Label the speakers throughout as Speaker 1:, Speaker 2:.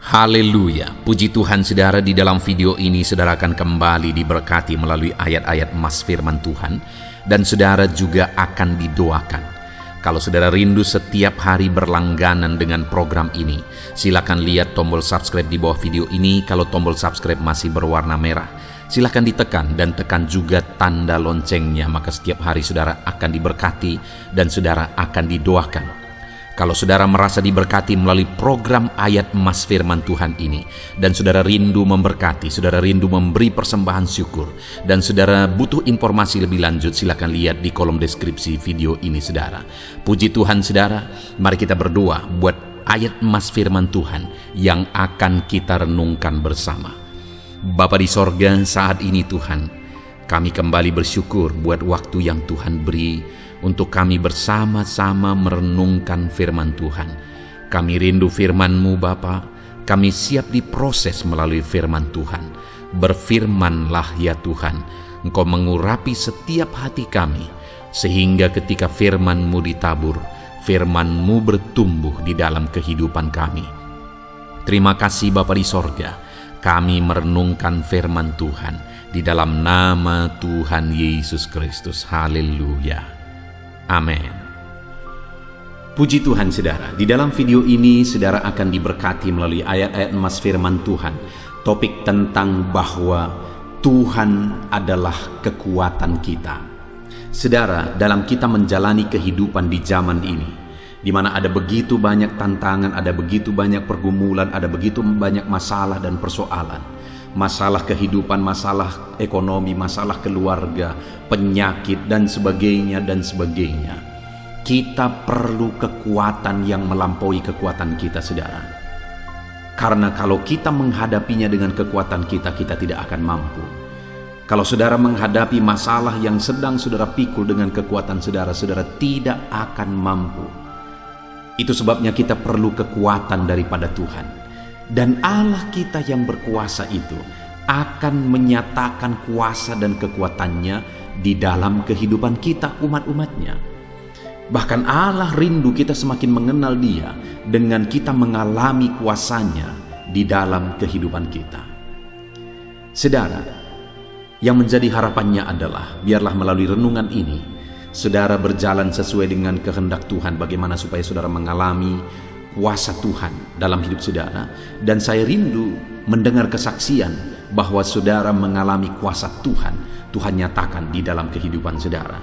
Speaker 1: Haleluya, puji Tuhan saudara. Di dalam video ini saudara akan kembali diberkati melalui ayat-ayat emas firman Tuhan, dan saudara juga akan didoakan. Kalau saudara rindu setiap hari berlangganan dengan program ini, silakan lihat tombol subscribe di bawah video ini. Kalau tombol subscribe masih berwarna merah, silakan ditekan dan tekan juga tanda loncengnya, maka setiap hari saudara akan diberkati dan saudara akan didoakan. Kalau saudara merasa diberkati melalui program ayat emas firman Tuhan ini, dan saudara rindu memberkati, saudara rindu memberi persembahan syukur, dan saudara butuh informasi lebih lanjut, silakan lihat di kolom deskripsi video ini saudara. Puji Tuhan saudara, mari kita berdoa buat ayat emas firman Tuhan yang akan kita renungkan bersama. Bapa di sorga, saat ini Tuhan, kami kembali bersyukur buat waktu yang Tuhan beri untuk kami bersama-sama merenungkan firman Tuhan. Kami rindu firman-Mu Bapa, kami siap diproses melalui firman Tuhan. Berfirmanlah ya Tuhan, Engkau mengurapi setiap hati kami, sehingga ketika firman-Mu ditabur, firman-Mu bertumbuh di dalam kehidupan kami. Terima kasih Bapa di sorga, kami merenungkan firman Tuhan di dalam nama Tuhan Yesus Kristus. Haleluya. Amin. Puji Tuhan saudara, di dalam video ini saudara akan diberkati melalui ayat-ayat emas firman Tuhan. Topik tentang bahwa Tuhan adalah kekuatan kita. Saudara, dalam kita menjalani kehidupan di zaman ini, di mana ada begitu banyak tantangan, ada begitu banyak pergumulan, ada begitu banyak masalah dan persoalan. Masalah kehidupan, masalah ekonomi, masalah keluarga, penyakit dan sebagainya dan sebagainya. Kita perlu kekuatan yang melampaui kekuatan kita saudara. Karena kalau kita menghadapinya dengan kekuatan kita, kita tidak akan mampu. Kalau saudara menghadapi masalah yang sedang saudara pikul dengan kekuatan saudara, saudara tidak akan mampu. Itu sebabnya kita perlu kekuatan daripada Tuhan. Dan Allah kita yang berkuasa itu akan menyatakan kuasa dan kekuatannya di dalam kehidupan kita umat-umatnya. Bahkan Allah rindu kita semakin mengenal Dia dengan kita mengalami kuasanya di dalam kehidupan kita. Saudara, yang menjadi harapannya adalah biarlah melalui renungan ini saudara berjalan sesuai dengan kehendak Tuhan, bagaimana supaya saudara mengalami kuasa Tuhan dalam hidup saudara. Dan saya rindu mendengar kesaksian bahwa saudara mengalami kuasa Tuhan. Tuhan nyatakan di dalam kehidupan saudara.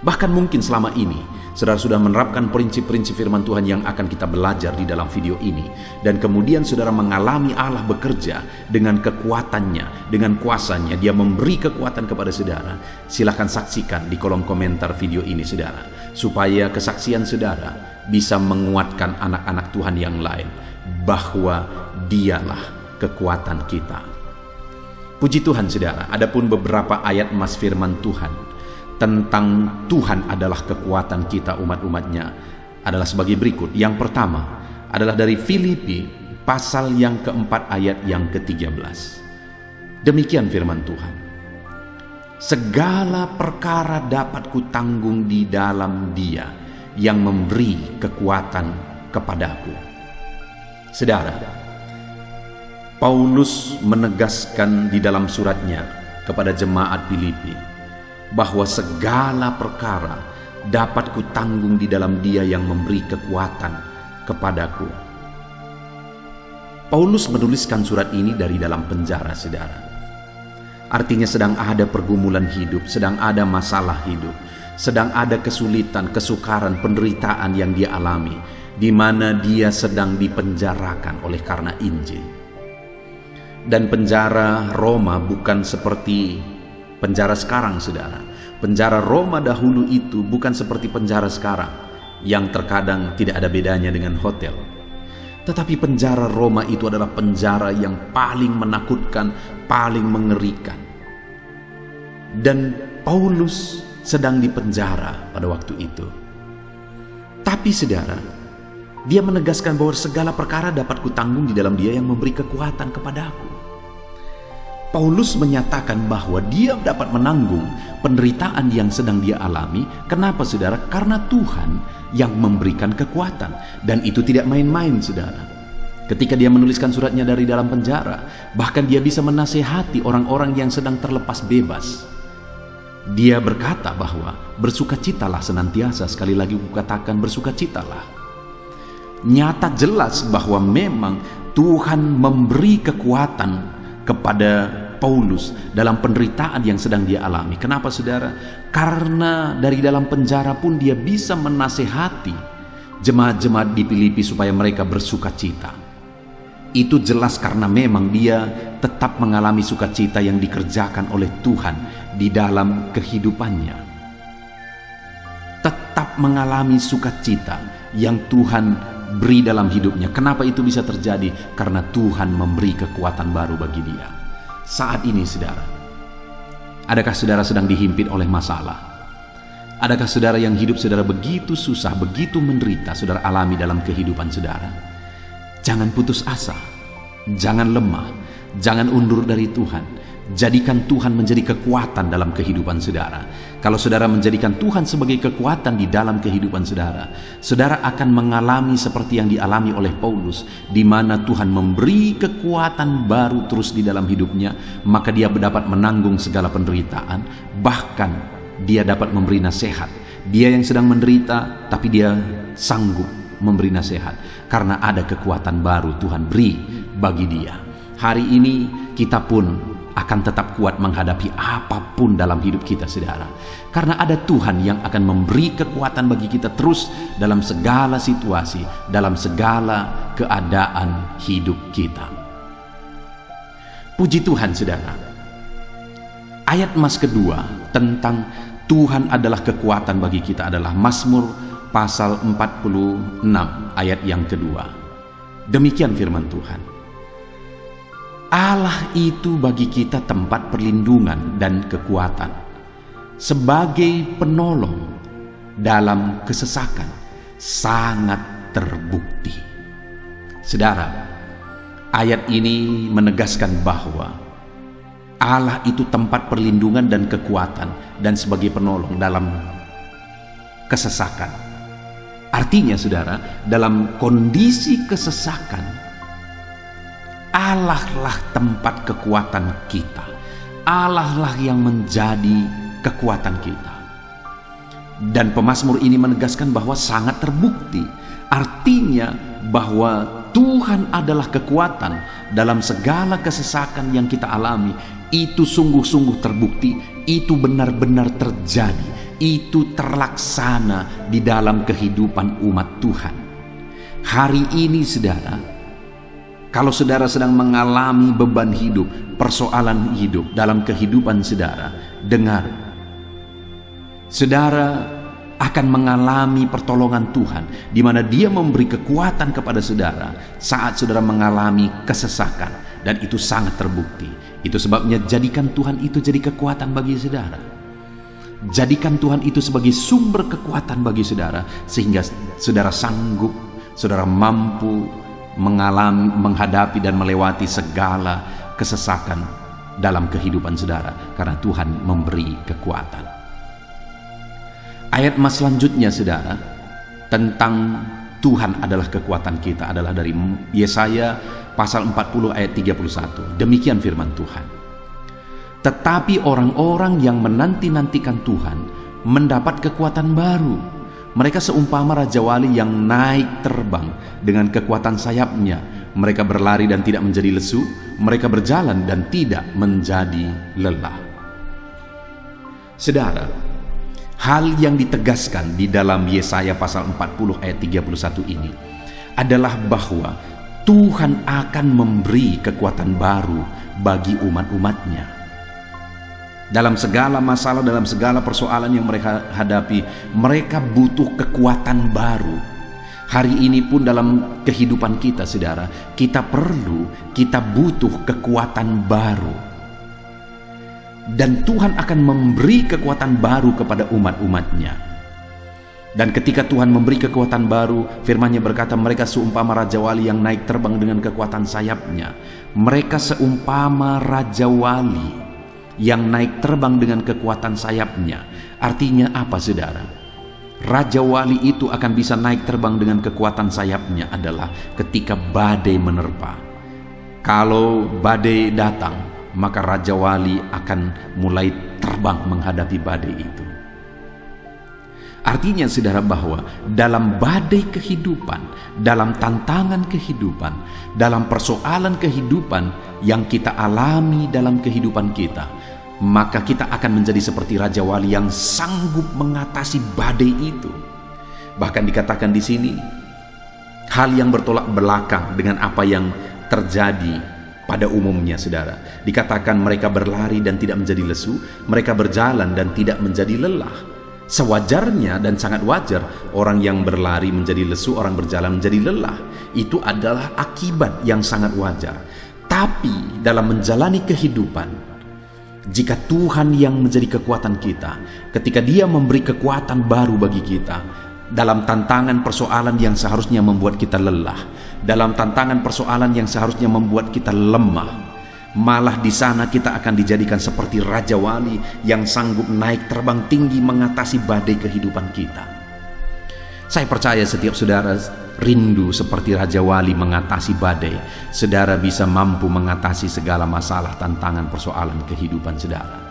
Speaker 1: Bahkan mungkin selama ini saudara sudah menerapkan prinsip-prinsip firman Tuhan yang akan kita belajar di dalam video ini, dan kemudian saudara mengalami Allah bekerja dengan kekuatannya, dengan kuasanya. Dia memberi kekuatan kepada saudara. Silakan saksikan di kolom komentar video ini saudara, supaya kesaksian saudara bisa menguatkan anak-anak Tuhan yang lain bahwa Dialah kekuatan kita. Puji Tuhan saudara, adapun beberapa ayat emas firman Tuhan tentang Tuhan adalah kekuatan kita umat-umatnya adalah sebagai berikut. Yang pertama adalah dari Filipi pasal yang keempat ayat yang ke-13. Demikian firman Tuhan, segala perkara dapat kutanggung di dalam Dia yang memberi kekuatan kepadaku. Saudara, Paulus menegaskan di dalam suratnya kepada jemaat Filipi bahwa segala perkara dapat kutanggung di dalam Dia yang memberi kekuatan kepadaku. Paulus menuliskan surat ini dari dalam penjara saudara. Artinya sedang ada pergumulan hidup, sedang ada masalah hidup, sedang ada kesulitan, kesukaran, penderitaan yang dia alami, di mana dia sedang dipenjarakan oleh karena Injil. Dan penjara Roma bukan seperti penjara sekarang saudara. Penjara Roma dahulu itu bukan seperti penjara sekarang yang terkadang tidak ada bedanya dengan hotel. Tetapi penjara Roma itu adalah penjara yang paling menakutkan, paling mengerikan. Dan Paulus sedang dipenjara pada waktu itu. Tapi saudara, dia menegaskan bahwa segala perkara dapat kutanggung di dalam Dia yang memberi kekuatan kepadaku. Paulus menyatakan bahwa dia dapat menanggung penderitaan yang sedang dia alami. Kenapa saudara? Karena Tuhan yang memberikan kekuatan. Dan itu tidak main-main saudara. Ketika dia menuliskan suratnya dari dalam penjara, bahkan dia bisa menasehati orang-orang yang sedang terlepas bebas. Dia berkata bahwa bersukacitalah senantiasa, sekali lagi kukatakan bersukacitalah. Nyata jelas bahwa memang Tuhan memberi kekuatan kepada Paulus dalam penderitaan yang sedang dia alami. Kenapa saudara? Karena dari dalam penjara pun dia bisa menasehati jemaat-jemaat di Filipi supaya mereka bersukacita. Itu jelas karena memang dia tetap mengalami sukacita yang dikerjakan oleh Tuhan di dalam kehidupannya. Tetap mengalami sukacita yang Tuhan beri dalam hidupnya. Kenapa itu bisa terjadi? Karena Tuhan memberi kekuatan baru bagi dia. Saat ini saudara, adakah saudara sedang dihimpit oleh masalah? Adakah saudara yang hidup saudara begitu susah, begitu menderita saudara alami dalam kehidupan saudara? Jangan putus asa, jangan lemah, jangan undur dari Tuhan. Jadikan Tuhan menjadi kekuatan dalam kehidupan saudara. Kalau saudara menjadikan Tuhan sebagai kekuatan di dalam kehidupan saudara, saudara akan mengalami seperti yang dialami oleh Paulus, di mana Tuhan memberi kekuatan baru terus di dalam hidupnya, maka dia dapat menanggung segala penderitaan, bahkan dia dapat memberi nasihat. Dia yang sedang menderita, tapi dia sanggup memberi nasihat karena ada kekuatan baru Tuhan beri bagi dia. Hari ini kita pun akan tetap kuat menghadapi apapun dalam hidup kita saudara, karena ada Tuhan yang akan memberi kekuatan bagi kita terus dalam segala situasi, dalam segala keadaan hidup kita. Puji Tuhan saudara. Ayat Mas kedua tentang Tuhan adalah kekuatan bagi kita adalah Mazmur pasal 46 ayat yang kedua. Demikian firman Tuhan. Allah itu bagi kita tempat perlindungan dan kekuatan, sebagai penolong dalam kesesakan, sangat terbukti. Saudara, ayat ini menegaskan bahwa Allah itu tempat perlindungan dan kekuatan dan sebagai penolong dalam kesesakan. Artinya saudara, dalam kondisi kesesakan, Allah lah tempat kekuatan kita. Allah lah yang menjadi kekuatan kita. Dan pemazmur ini menegaskan bahwa sangat terbukti. Artinya bahwa Tuhan adalah kekuatan dalam segala kesesakan yang kita alami. Itu sungguh-sungguh terbukti, itu benar-benar terjadi, itu terlaksana di dalam kehidupan umat Tuhan. Hari ini saudara, kalau saudara sedang mengalami beban hidup, persoalan hidup dalam kehidupan saudara, dengar, saudara akan mengalami pertolongan Tuhan, di mana Dia memberi kekuatan kepada saudara saat saudara mengalami kesesakan, dan itu sangat terbukti. Itu sebabnya jadikan Tuhan itu jadi kekuatan bagi saudara. Jadikan Tuhan itu sebagai sumber kekuatan bagi saudara, sehingga saudara sanggup, saudara mampu menghadapi dan melewati segala kesesakan dalam kehidupan saudara, karena Tuhan memberi kekuatan. Ayat Mas selanjutnya saudara, tentang Tuhan adalah kekuatan kita, adalah dari Yesaya pasal 40 ayat 31. Demikian firman Tuhan. Tetapi orang-orang yang menanti-nantikan Tuhan mendapat kekuatan baru. Mereka seumpama Raja Wali yang naik terbang dengan kekuatan sayapnya. Mereka berlari dan tidak menjadi lesu. Mereka berjalan dan tidak menjadi lelah. Saudara, hal yang ditegaskan di dalam Yesaya pasal 40 ayat 31 ini adalah bahwa Tuhan akan memberi kekuatan baru bagi umat-umatnya. Dalam segala masalah, dalam segala persoalan yang mereka hadapi, mereka butuh kekuatan baru. Hari ini pun dalam kehidupan kita saudara, kita butuh kekuatan baru. Dan Tuhan akan memberi kekuatan baru kepada umat-umatnya. Dan ketika Tuhan memberi kekuatan baru, firman-Nya berkata, mereka seumpama Raja Wali yang naik terbang dengan kekuatan sayapnya. Mereka seumpama Raja Wali yang naik terbang dengan kekuatan sayapnya. Artinya apa saudara? Raja Wali itu akan bisa naik terbang dengan kekuatan sayapnya adalah ketika badai menerpa. Kalau badai datang, maka Raja Wali akan mulai terbang menghadapi badai itu. Artinya saudara, bahwa dalam badai kehidupan, dalam tantangan kehidupan, dalam persoalan kehidupan yang kita alami dalam kehidupan kita, maka kita akan menjadi seperti Raja Wali yang sanggup mengatasi badai itu. Bahkan dikatakan di sini, hal yang bertolak belakang dengan apa yang terjadi pada umumnya, saudara. Dikatakan mereka berlari dan tidak menjadi lesu, mereka berjalan dan tidak menjadi lelah. Sewajarnya dan sangat wajar orang yang berlari menjadi lesu, orang berjalan menjadi lelah. Itu adalah akibat yang sangat wajar. Tapi dalam menjalani kehidupan, jika Tuhan yang menjadi kekuatan kita, ketika Dia memberi kekuatan baru bagi kita, dalam tantangan persoalan yang seharusnya membuat kita lelah, dalam tantangan persoalan yang seharusnya membuat kita lemah, malah di sana kita akan dijadikan seperti Raja Wali yang sanggup naik terbang tinggi mengatasi badai kehidupan kita. Saya percaya setiap saudara rindu seperti Raja Wali mengatasi badai. Saudara bisa mampu mengatasi segala masalah, tantangan, persoalan kehidupan saudara.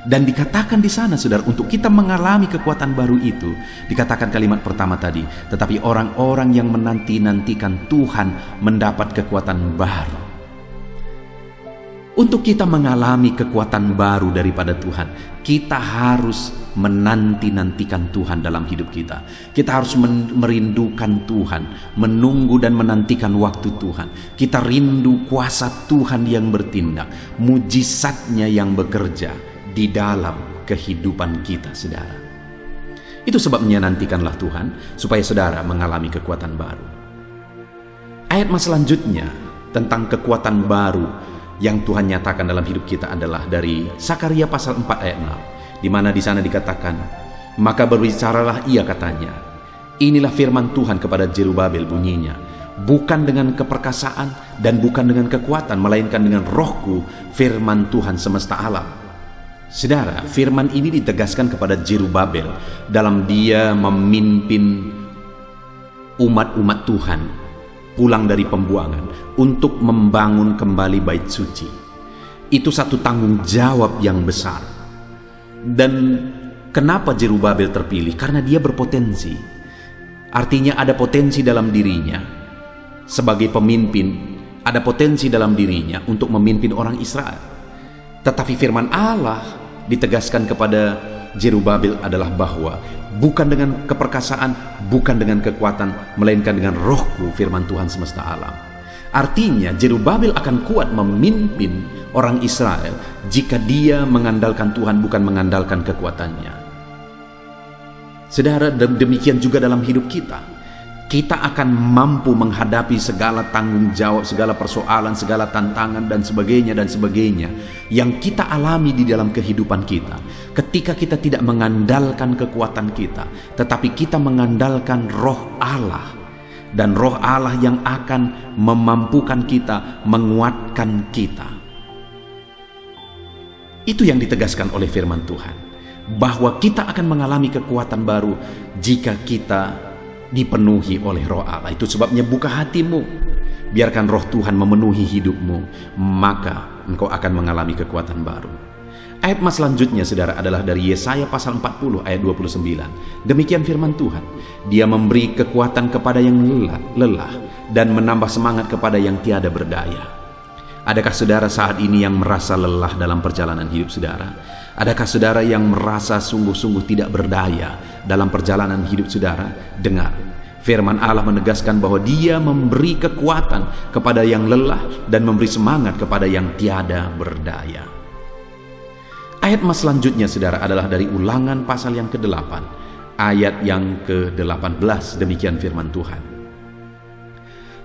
Speaker 1: Dan dikatakan di sana, saudara, untuk kita mengalami kekuatan baru itu, dikatakan kalimat pertama tadi, tetapi orang-orang yang menanti-nantikan Tuhan mendapat kekuatan baru. Untuk kita mengalami kekuatan baru daripada Tuhan, kita harus menanti-nantikan Tuhan dalam hidup kita. Kita harus merindukan Tuhan, menunggu dan menantikan waktu Tuhan. Kita rindu kuasa Tuhan yang bertindak, mujizatnya yang bekerja di dalam kehidupan kita, saudara. Itu sebabnya nantikanlah Tuhan, supaya saudara mengalami kekuatan baru. Ayat selanjutnya tentang kekuatan baru yang Tuhan nyatakan dalam hidup kita adalah dari Sakaria pasal 4 ayat 6, di mana di sana dikatakan, maka berbicaralah ia, katanya, inilah firman Tuhan kepada Zerubabel bunyinya, bukan dengan keperkasaan dan bukan dengan kekuatan, melainkan dengan rohku, firman Tuhan semesta alam. Saudara, firman ini ditegaskan kepada Zerubabel dalam dia memimpin umat-umat Tuhan pulang dari pembuangan untuk membangun kembali bait suci. Itu satu tanggung jawab yang besar. Dan kenapa Zerubabel terpilih? Karena dia berpotensi. Artinya ada potensi dalam dirinya sebagai pemimpin, ada potensi dalam dirinya untuk memimpin orang Israel. Tetapi firman Allah ditegaskan kepada Zerubabel adalah bahwa bukan dengan keperkasaan, bukan dengan kekuatan, melainkan dengan rohku, firman Tuhan semesta alam. Artinya Zerubabel akan kuat memimpin orang Israel jika dia mengandalkan Tuhan, bukan mengandalkan kekuatannya. Saudara, demikian juga dalam hidup kita. Kita akan mampu menghadapi segala tanggung jawab, segala persoalan, segala tantangan dan sebagainya yang kita alami di dalam kehidupan kita. Ketika kita tidak mengandalkan kekuatan kita, tetapi kita mengandalkan roh Allah. Dan roh Allah yang akan memampukan kita, menguatkan kita. Itu yang ditegaskan oleh firman Tuhan, bahwa kita akan mengalami kekuatan baru jika kita dipenuhi oleh roh Allah. Itu sebabnya buka hatimu, biarkan roh Tuhan memenuhi hidupmu, maka engkau akan mengalami kekuatan baru. Ayat selanjutnya, saudara, adalah dari Yesaya pasal 40 ayat 29. Demikian firman Tuhan, Dia memberi kekuatan kepada yang lelah dan menambah semangat kepada yang tiada berdaya. Adakah saudara saat ini yang merasa lelah dalam perjalanan hidup saudara? Adakah saudara yang merasa sungguh-sungguh tidak berdaya dalam perjalanan hidup saudara? Dengar, firman Allah menegaskan bahwa Dia memberi kekuatan kepada yang lelah dan memberi semangat kepada yang tiada berdaya. Ayat selanjutnya, saudara, adalah dari Ulangan pasal yang ke-8, ayat yang ke-18. Demikian firman Tuhan.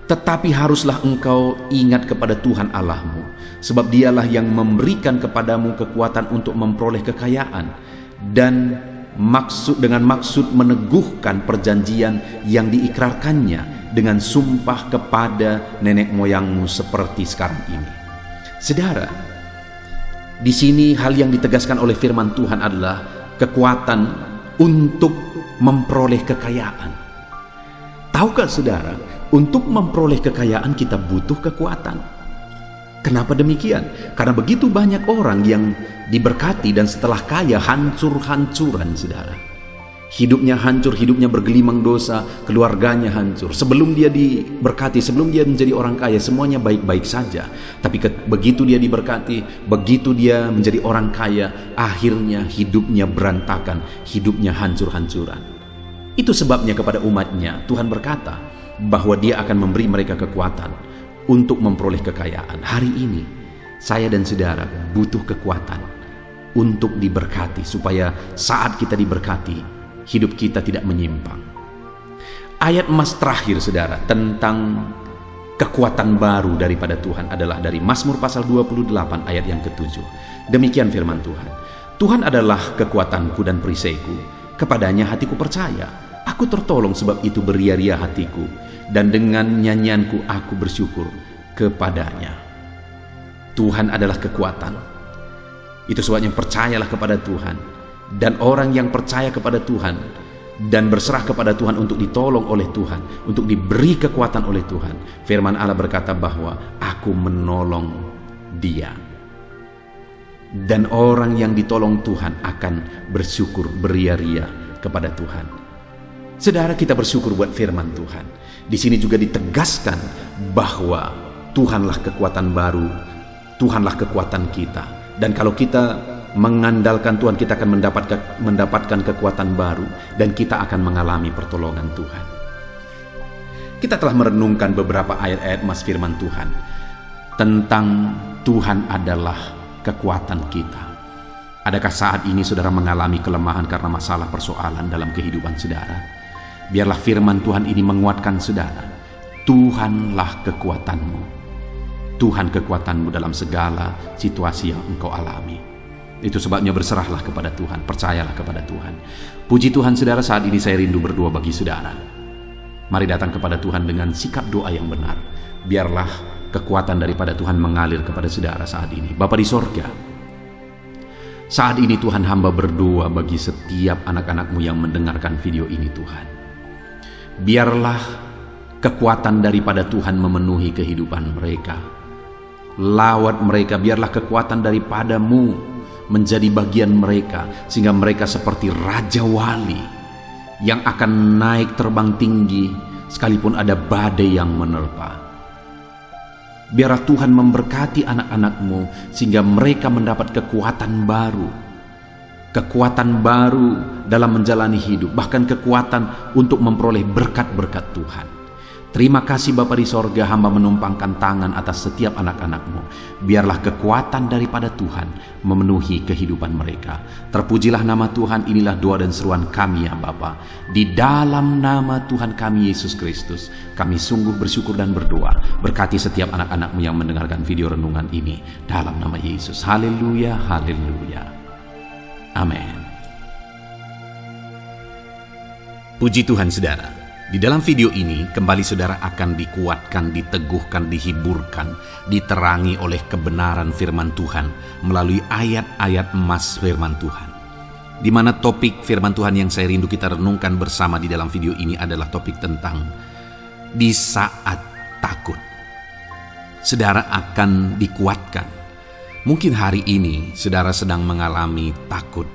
Speaker 1: Tetapi haruslah engkau ingat kepada Tuhan Allahmu, sebab Dialah yang memberikan kepadamu kekuatan untuk memperoleh kekayaan, dan dengan maksud meneguhkan perjanjian yang diikrarkannya dengan sumpah kepada nenek moyangmu seperti sekarang ini. Saudara, di sini hal yang ditegaskan oleh firman Tuhan adalah kekuatan untuk memperoleh kekayaan. Tahukah saudara, untuk memperoleh kekayaan kita butuh kekuatan. Kenapa demikian? Karena begitu banyak orang yang diberkati dan setelah kaya hancur-hancuran, saudara. Hidupnya hancur, hidupnya bergelimang dosa, keluarganya hancur. Sebelum dia diberkati, sebelum dia menjadi orang kaya, semuanya baik-baik saja. Tapi begitu dia diberkati, begitu dia menjadi orang kaya, akhirnya hidupnya berantakan, hidupnya hancur-hancuran. Itu sebabnya kepada umatnya, Tuhan berkata bahwa dia akan memberi mereka kekuatan untuk memperoleh kekayaan. Hari ini, saya dan saudara butuh kekuatan untuk diberkati, supaya saat kita diberkati, hidup kita tidak menyimpang. Ayat emas terakhir, saudara, tentang kekuatan baru daripada Tuhan adalah dari Mazmur pasal 28 ayat yang ke-7. Demikian firman Tuhan. Tuhan adalah kekuatanku dan perisaiku, kepadanya hatiku percaya. Aku tertolong, sebab itu beria-ria hatiku, dan dengan nyanyianku aku bersyukur kepadanya. Tuhan adalah kekuatan. Itu sebabnya percayalah kepada Tuhan. Dan orang yang percaya kepada Tuhan dan berserah kepada Tuhan untuk ditolong oleh Tuhan, untuk diberi kekuatan oleh Tuhan, firman Allah berkata bahwa aku menolong dia. Dan orang yang ditolong Tuhan akan bersyukur beria-ria kepada Tuhan. Saudara, kita bersyukur buat firman Tuhan. Di sini juga ditegaskan bahwa Tuhanlah kekuatan baru, Tuhanlah kekuatan kita. Dan kalau kita mengandalkan Tuhan, kita akan mendapatkan kekuatan baru, dan kita akan mengalami pertolongan Tuhan. Kita telah merenungkan beberapa ayat-ayat mas firman Tuhan tentang Tuhan adalah kekuatan kita. Adakah saat ini saudara mengalami kelemahan karena masalah persoalan dalam kehidupan saudara? Biarlah firman Tuhan ini menguatkan saudara. Tuhanlah kekuatanmu. Tuhan kekuatanmu dalam segala situasi yang engkau alami. Itu sebabnya berserahlah kepada Tuhan, percayalah kepada Tuhan. Puji Tuhan, saudara, saat ini saya rindu berdoa bagi saudara. Mari datang kepada Tuhan dengan sikap doa yang benar. Biarlah kekuatan daripada Tuhan mengalir kepada saudara saat ini. Bapa di sorga, saat ini Tuhan, hamba berdoa bagi setiap anak-anak-Mu yang mendengarkan video ini, Tuhan. Biarlah kekuatan daripada Tuhan memenuhi kehidupan mereka. Lawat mereka, biarlah kekuatan daripada-Mu menjadi bagian mereka, sehingga mereka seperti Raja Wali yang akan naik terbang tinggi sekalipun ada badai yang menerpa. Biarlah Tuhan memberkati anak-anak-Mu sehingga mereka mendapat kekuatan baru dalam menjalani hidup, bahkan kekuatan untuk memperoleh berkat-berkat Tuhan. Terima kasih Bapa di sorga, hamba menumpangkan tangan atas setiap anak-anak-Mu. Biarlah kekuatan daripada Tuhan memenuhi kehidupan mereka. Terpujilah nama Tuhan. Inilah doa dan seruan kami ya Bapa. Di dalam nama Tuhan kami Yesus Kristus, kami sungguh bersyukur dan berdoa. Berkati setiap anak-anak-Mu yang mendengarkan video renungan ini. Dalam nama Yesus. Haleluya, haleluya. Amin. Puji Tuhan, saudara. Di dalam video ini, kembali saudara akan dikuatkan, diteguhkan, dihiburkan, diterangi oleh kebenaran firman Tuhan melalui ayat-ayat emas firman Tuhan. Di mana topik firman Tuhan yang saya rindu kita renungkan bersama di dalam video ini adalah topik tentang di saat takut. Saudara akan dikuatkan. Mungkin hari ini saudara sedang mengalami takut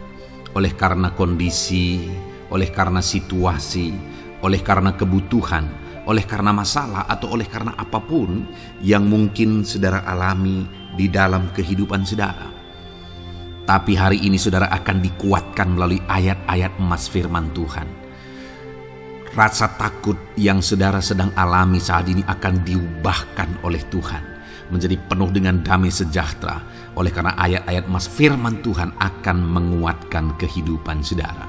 Speaker 1: oleh karena kondisi, oleh karena situasi, oleh karena kebutuhan, oleh karena masalah, atau oleh karena apapun yang mungkin saudara alami di dalam kehidupan saudara. Tapi hari ini saudara akan dikuatkan melalui ayat-ayat emas firman Tuhan. Rasa takut yang saudara sedang alami saat ini akan diubahkan oleh Tuhan menjadi penuh dengan damai sejahtera, oleh karena ayat-ayat emas firman Tuhan akan menguatkan kehidupan saudara.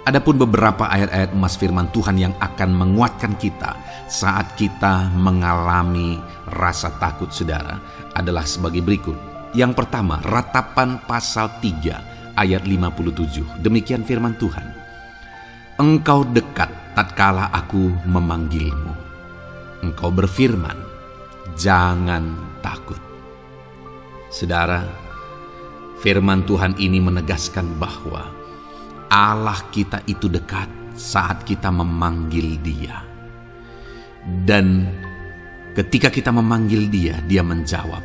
Speaker 1: Adapun beberapa ayat-ayat emas firman Tuhan yang akan menguatkan kita saat kita mengalami rasa takut saudara adalah sebagai berikut. Yang pertama, Ratapan pasal 3 ayat 57. Demikian firman Tuhan. Engkau dekat tatkala aku memanggilmu. Engkau berfirman, jangan takut. Saudara, firman Tuhan ini menegaskan bahwa Allah kita itu dekat saat kita memanggil Dia. Dan ketika kita memanggil Dia, Dia menjawab,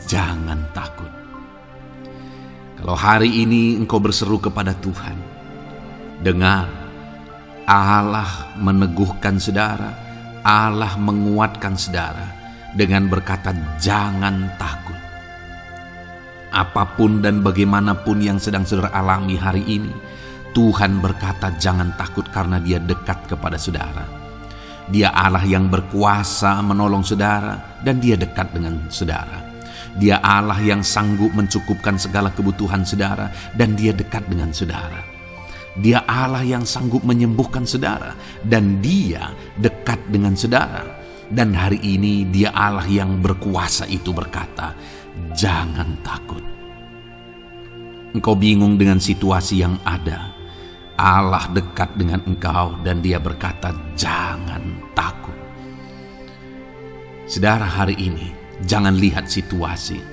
Speaker 1: jangan takut. Kalau hari ini engkau berseru kepada Tuhan, dengar, Allah meneguhkan saudara, Allah menguatkan saudara dengan berkata, jangan takut. Apapun dan bagaimanapun yang sedang saudara alami hari ini, Tuhan berkata jangan takut karena Dia dekat kepada saudara. Dia Allah yang berkuasa menolong saudara dan Dia dekat dengan saudara. Dia Allah yang sanggup mencukupkan segala kebutuhan saudara dan Dia dekat dengan saudara. Dia Allah yang sanggup menyembuhkan saudara dan Dia dekat dengan saudara. Dan hari ini Dia Allah yang berkuasa itu berkata, jangan takut. Engkau bingung dengan situasi yang ada. Allah dekat dengan engkau dan Dia berkata, jangan takut. Saudara, hari ini jangan lihat situasi.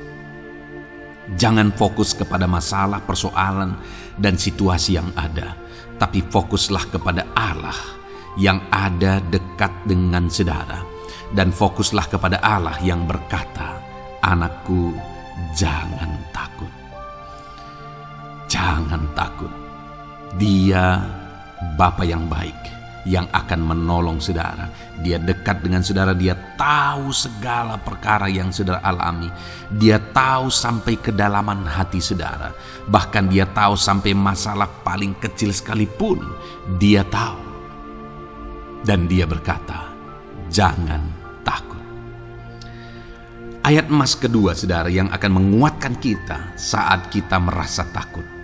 Speaker 1: Jangan fokus kepada masalah, persoalan, dan situasi yang ada. Tapi fokuslah kepada Allah yang ada dekat dengan saudara. Dan fokuslah kepada Allah yang berkata, anakku, jangan takut. Jangan takut. Dia Bapa yang baik yang akan menolong saudara. Dia dekat dengan saudara. Dia tahu segala perkara yang saudara alami. Dia tahu sampai kedalaman hati saudara. Bahkan Dia tahu sampai masalah paling kecil sekalipun. Dia tahu. Dan Dia berkata, jangan takut. Ayat emas kedua, saudara, yang akan menguatkan kita saat kita merasa takut.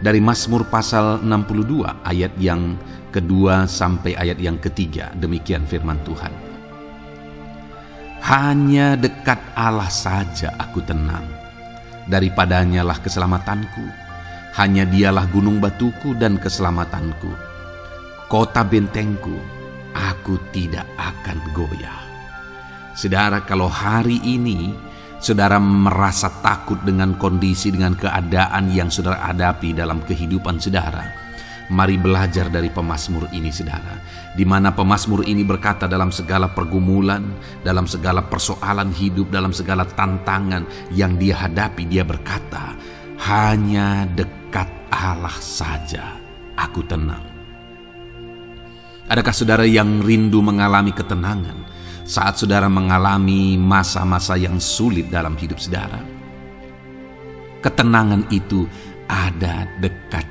Speaker 1: Dari Mazmur pasal 62 ayat yang kedua sampai ayat yang ketiga, demikian firman Tuhan. Hanya dekat Allah saja aku tenang, daripadanya lah keselamatanku. Hanya Dialah gunung batuku dan keselamatanku, kota bentengku, aku tidak akan goyah. Saudara, kalau hari ini saudara merasa takut dengan kondisi, dengan keadaan yang saudara hadapi dalam kehidupan saudara, mari belajar dari pemazmur ini, saudara. Di mana pemazmur ini berkata dalam segala pergumulan, dalam segala persoalan hidup, dalam segala tantangan yang dia hadapi, dia berkata, hanya dekat Allah saja aku tenang. Adakah saudara yang rindu mengalami ketenangan saat saudara mengalami masa-masa yang sulit dalam hidup saudara? Ketenangan itu ada dekat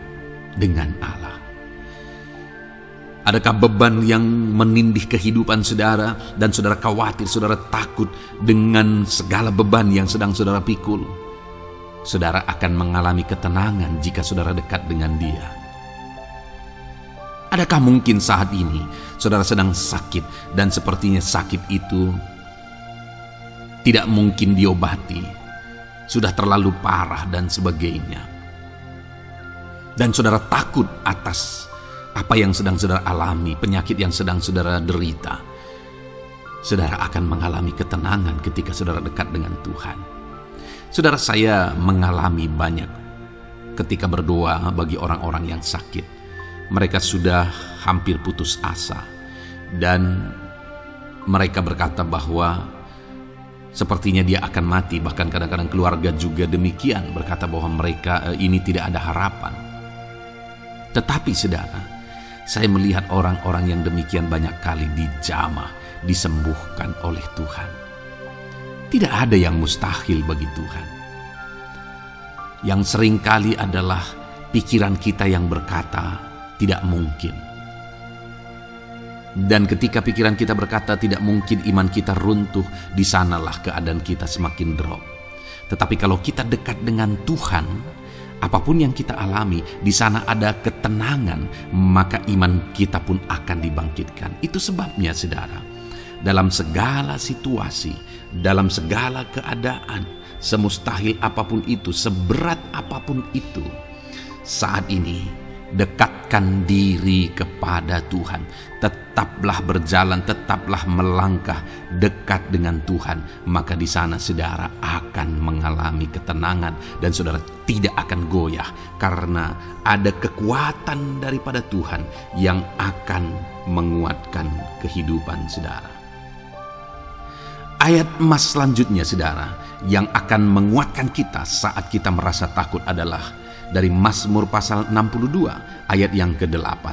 Speaker 1: dengan Allah. Adakah beban yang menindih kehidupan saudara dan saudara khawatir, saudara takut dengan segala beban yang sedang saudara pikul? Saudara akan mengalami ketenangan jika saudara dekat dengan Dia. Adakah mungkin saat ini saudara sedang sakit dan sepertinya sakit itu tidak mungkin diobati, sudah terlalu parah dan sebagainya, dan saudara takut atas apa yang sedang saudara alami, penyakit yang sedang saudara derita? Saudara akan mengalami ketenangan ketika saudara dekat dengan Tuhan. Saudara, saya mengalami banyak ketika berdoa bagi orang-orang yang sakit. Mereka sudah hampir putus asa dan mereka berkata bahwa sepertinya dia akan mati. Bahkan kadang-kadang keluarga juga demikian, berkata bahwa mereka ini tidak ada harapan. Tetapi saudara, saya melihat orang-orang yang demikian banyak kali dijamah, disembuhkan oleh Tuhan. Tidak ada yang mustahil bagi Tuhan. Yang seringkali adalah pikiran kita yang berkata tidak mungkin. Dan ketika pikiran kita berkata tidak mungkin, iman kita runtuh, di sanalah keadaan kita semakin drop. Tetapi kalau kita dekat dengan Tuhan, apapun yang kita alami, di sana ada ketenangan, maka iman kita pun akan dibangkitkan. Itu sebabnya saudara, dalam segala situasi, dalam segala keadaan, semustahil apapun itu, seberat apapun itu, saat ini Dekatkan diri kepada Tuhan. Tetaplah berjalan, tetaplah melangkah dekat dengan Tuhan. Maka di sana saudara akan mengalami ketenangan dan saudara tidak akan goyah. Karena ada kekuatan daripada Tuhan yang akan menguatkan kehidupan saudara. Ayat emas selanjutnya saudara yang akan menguatkan kita saat kita merasa takut adalah dari Mazmur pasal 62 ayat yang ke-8.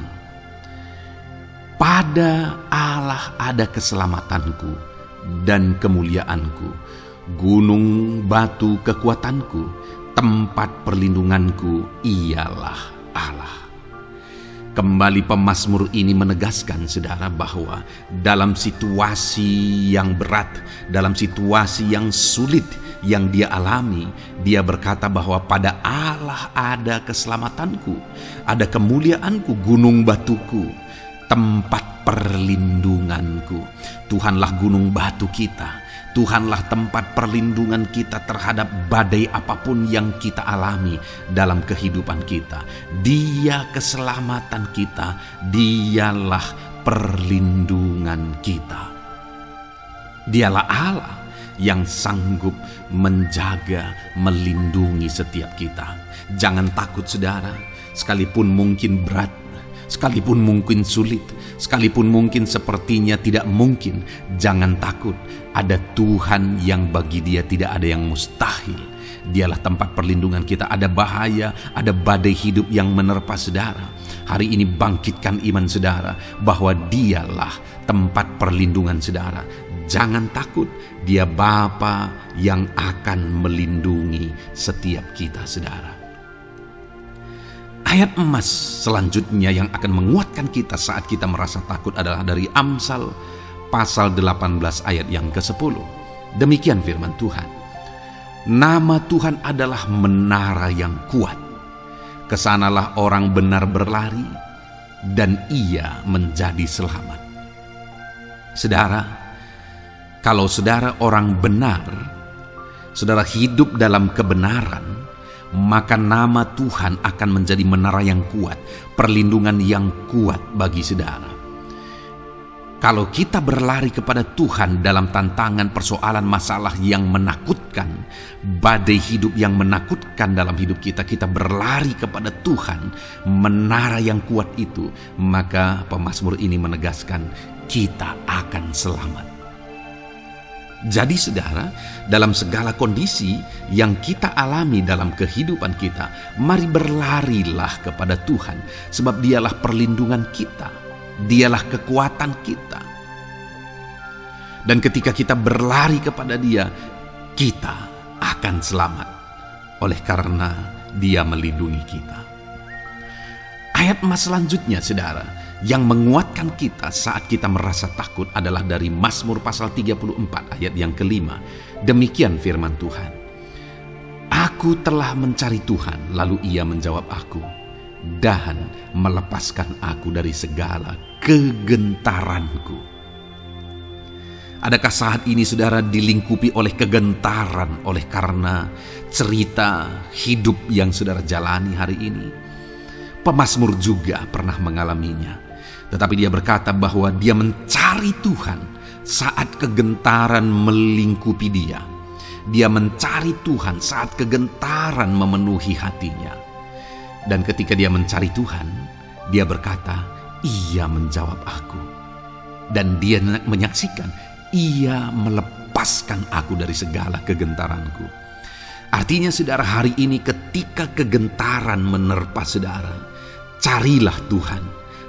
Speaker 1: Pada Allah ada keselamatanku dan kemuliaanku, gunung batu kekuatanku, tempat perlindunganku ialah Allah. Kembali pemazmur ini menegaskan saudara bahwa dalam situasi yang berat, dalam situasi yang sulit yang dia alami, dia berkata bahwa pada Allah ada keselamatanku, ada kemuliaanku, gunung batuku, tempat perlindunganku. Tuhanlah gunung batu kita. Tuhanlah tempat perlindungan kita terhadap badai apapun yang kita alami dalam kehidupan kita. Dia keselamatan kita, dialah perlindungan kita. Dialah Allah yang sanggup menjaga, melindungi setiap kita. Jangan takut saudara, sekalipun mungkin berat, sekalipun mungkin sulit, sekalipun mungkin sepertinya tidak mungkin, jangan takut. Ada Tuhan yang bagi dia tidak ada yang mustahil. Dialah tempat perlindungan kita. Ada bahaya, ada badai hidup yang menerpa saudara. Hari ini bangkitkan iman saudara bahwa dialah tempat perlindungan saudara. Jangan takut, dia Bapa yang akan melindungi setiap kita saudara. Ayat emas selanjutnya yang akan menguatkan kita saat kita merasa takut adalah dari Amsal pasal 18 ayat yang ke-10. Demikian firman Tuhan. Nama Tuhan adalah menara yang kuat. Kesanalah orang benar berlari dan ia menjadi selamat. Saudara, kalau saudara orang benar, saudara hidup dalam kebenaran, maka nama Tuhan akan menjadi menara yang kuat, perlindungan yang kuat bagi saudara. Kalau kita berlari kepada Tuhan dalam tantangan, persoalan, masalah yang menakutkan, badai hidup yang menakutkan dalam hidup kita, kita berlari kepada Tuhan, menara yang kuat itu, maka pemazmur ini menegaskan kita akan selamat. Jadi saudara, dalam segala kondisi yang kita alami dalam kehidupan kita, mari berlarilah kepada Tuhan, sebab dialah perlindungan kita. Dialah kekuatan kita. Dan ketika kita berlari kepada dia, kita akan selamat. Oleh karena dia melindungi kita. Ayat emas selanjutnya saudara, yang menguatkan kita saat kita merasa takut adalah dari Mazmur pasal 34 ayat yang ke-5. Demikian firman Tuhan. Aku telah mencari Tuhan, lalu ia menjawab aku dan melepaskan aku dari segala kegentaranku. Adakah saat ini saudara dilingkupi oleh kegentaran oleh karena cerita hidup yang saudara jalani hari ini? Pemazmur juga pernah mengalaminya. Tetapi dia berkata bahwa dia mencari Tuhan saat kegentaran melingkupi dia. Dia mencari Tuhan saat kegentaran memenuhi hatinya. Dan ketika dia mencari Tuhan, dia berkata, ia menjawab aku. Dan dia menyaksikan, ia melepaskan aku dari segala kegentaranku. Artinya saudara, hari ini ketika kegentaran menerpa saudara, carilah Tuhan,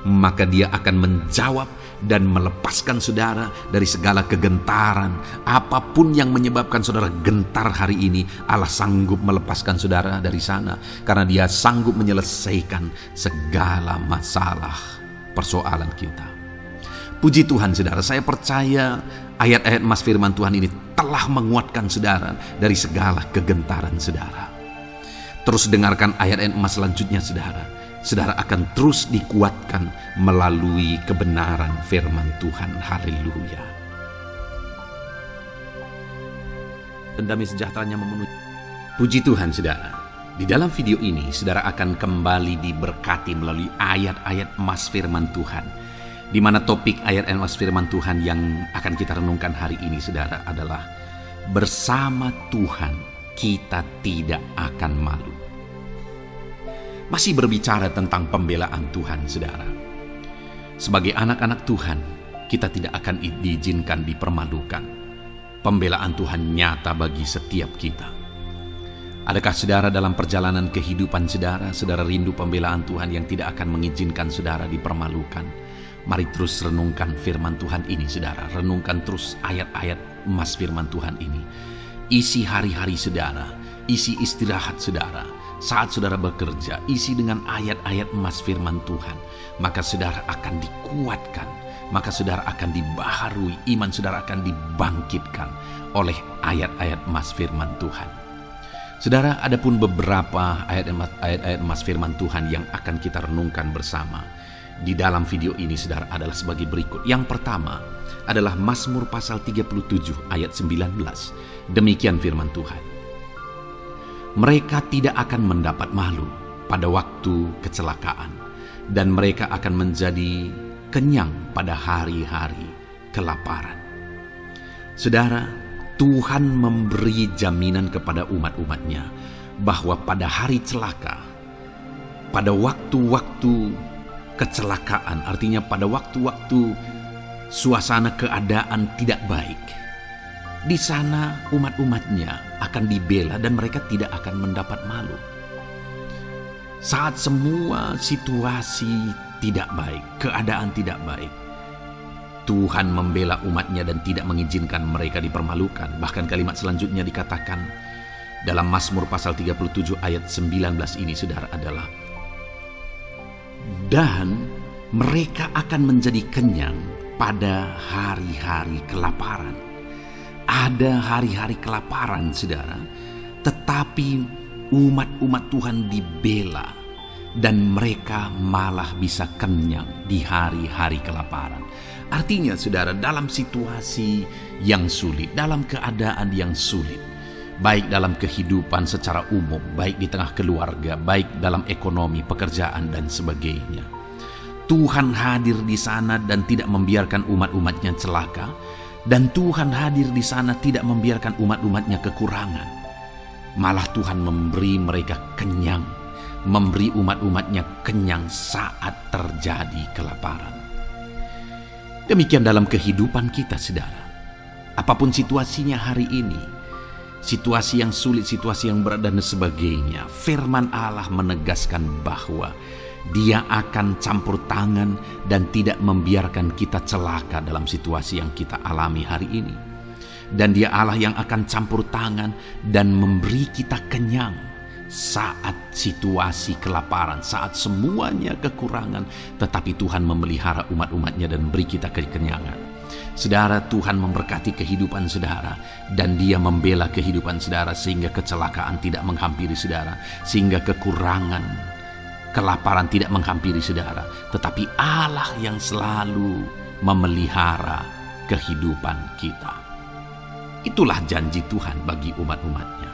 Speaker 1: maka dia akan menjawab dan melepaskan saudara dari segala kegentaran. Apapun yang menyebabkan saudara gentar hari ini, Allah sanggup melepaskan saudara dari sana, karena dia sanggup menyelesaikan segala masalah persoalan kita. Puji Tuhan saudara, saya percaya ayat-ayat emas firman Tuhan ini telah menguatkan saudara dari segala kegentaran saudara. Terus dengarkan ayat-ayat emas selanjutnya saudara. Saudara akan terus dikuatkan melalui kebenaran firman Tuhan. Haleluya. Dan damai sejahteranya memenuhi. Puji Tuhan saudara. Di dalam video ini, saudara akan kembali diberkati melalui ayat-ayat emas firman Tuhan, di mana topik ayat emas firman Tuhan yang akan kita renungkan hari ini, saudara, adalah bersama Tuhan kita tidak akan malu. Masih berbicara tentang pembelaan Tuhan, saudara. Sebagai anak-anak Tuhan, kita tidak akan diizinkan dipermalukan. Pembelaan Tuhan nyata bagi setiap kita. Adakah saudara dalam perjalanan kehidupan saudara rindu pembelaan Tuhan yang tidak akan mengizinkan saudara dipermalukan? Mari terus renungkan firman Tuhan ini, saudara. Renungkan terus ayat-ayat emas firman Tuhan ini. Isi hari-hari saudara, isi istirahat saudara, saat saudara bekerja, isi dengan ayat-ayat emas firman Tuhan. Maka saudara akan dikuatkan, maka saudara akan dibaharui, iman saudara akan dibangkitkan oleh ayat-ayat emas firman Tuhan. Saudara, ada pun beberapa ayat-ayat emas firman Tuhan yang akan kita renungkan bersama di dalam video ini, saudara, adalah sebagai berikut. Yang pertama adalah Mazmur pasal 37 ayat 19. Demikian firman Tuhan. Mereka tidak akan mendapat malu pada waktu kecelakaan, dan mereka akan menjadi kenyang pada hari-hari kelaparan. Saudara, Tuhan memberi jaminan kepada umat-umatnya bahwa pada hari celaka, pada waktu-waktu kecelakaan, artinya pada waktu-waktu suasana keadaan tidak baik, di sana umat-umatnya akan dibela dan mereka tidak akan mendapat malu. Saat semua situasi tidak baik, keadaan tidak baik, Tuhan membela umatnya dan tidak mengizinkan mereka dipermalukan. Bahkan kalimat selanjutnya dikatakan dalam Mazmur pasal 37 ayat 19 ini, saudara, adalah dan mereka akan menjadi kenyang pada hari-hari kelaparan. Ada hari-hari kelaparan, saudara, tetapi umat-umat Tuhan dibela dan mereka malah bisa kenyang di hari-hari kelaparan. Artinya, saudara, dalam situasi yang sulit, dalam keadaan yang sulit, baik dalam kehidupan secara umum, baik di tengah keluarga, baik dalam ekonomi, pekerjaan, dan sebagainya, Tuhan hadir di sana dan tidak membiarkan umat-umatnya celaka, dan Tuhan hadir di sana tidak membiarkan umat-umatnya kekurangan. Malah Tuhan memberi mereka kenyang, memberi umat-umatnya kenyang saat terjadi kelaparan. Demikian dalam kehidupan kita, saudara. Apapun situasinya hari ini, situasi yang sulit, situasi yang berat, dan sebagainya, firman Allah menegaskan bahwa Dia akan campur tangan dan tidak membiarkan kita celaka dalam situasi yang kita alami hari ini. Dan Dia Allah yang akan campur tangan dan memberi kita kenyang saat situasi kelaparan, saat semuanya kekurangan, tetapi Tuhan memelihara umat-umatnya dan beri kita kekenyangan. Saudara, Tuhan memberkati kehidupan saudara, dan Dia membela kehidupan saudara sehingga kecelakaan tidak menghampiri saudara, sehingga kekurangan, kelaparan tidak menghampiri saudara, tetapi Allah yang selalu memelihara kehidupan kita. Itulah janji Tuhan bagi umat-umatnya.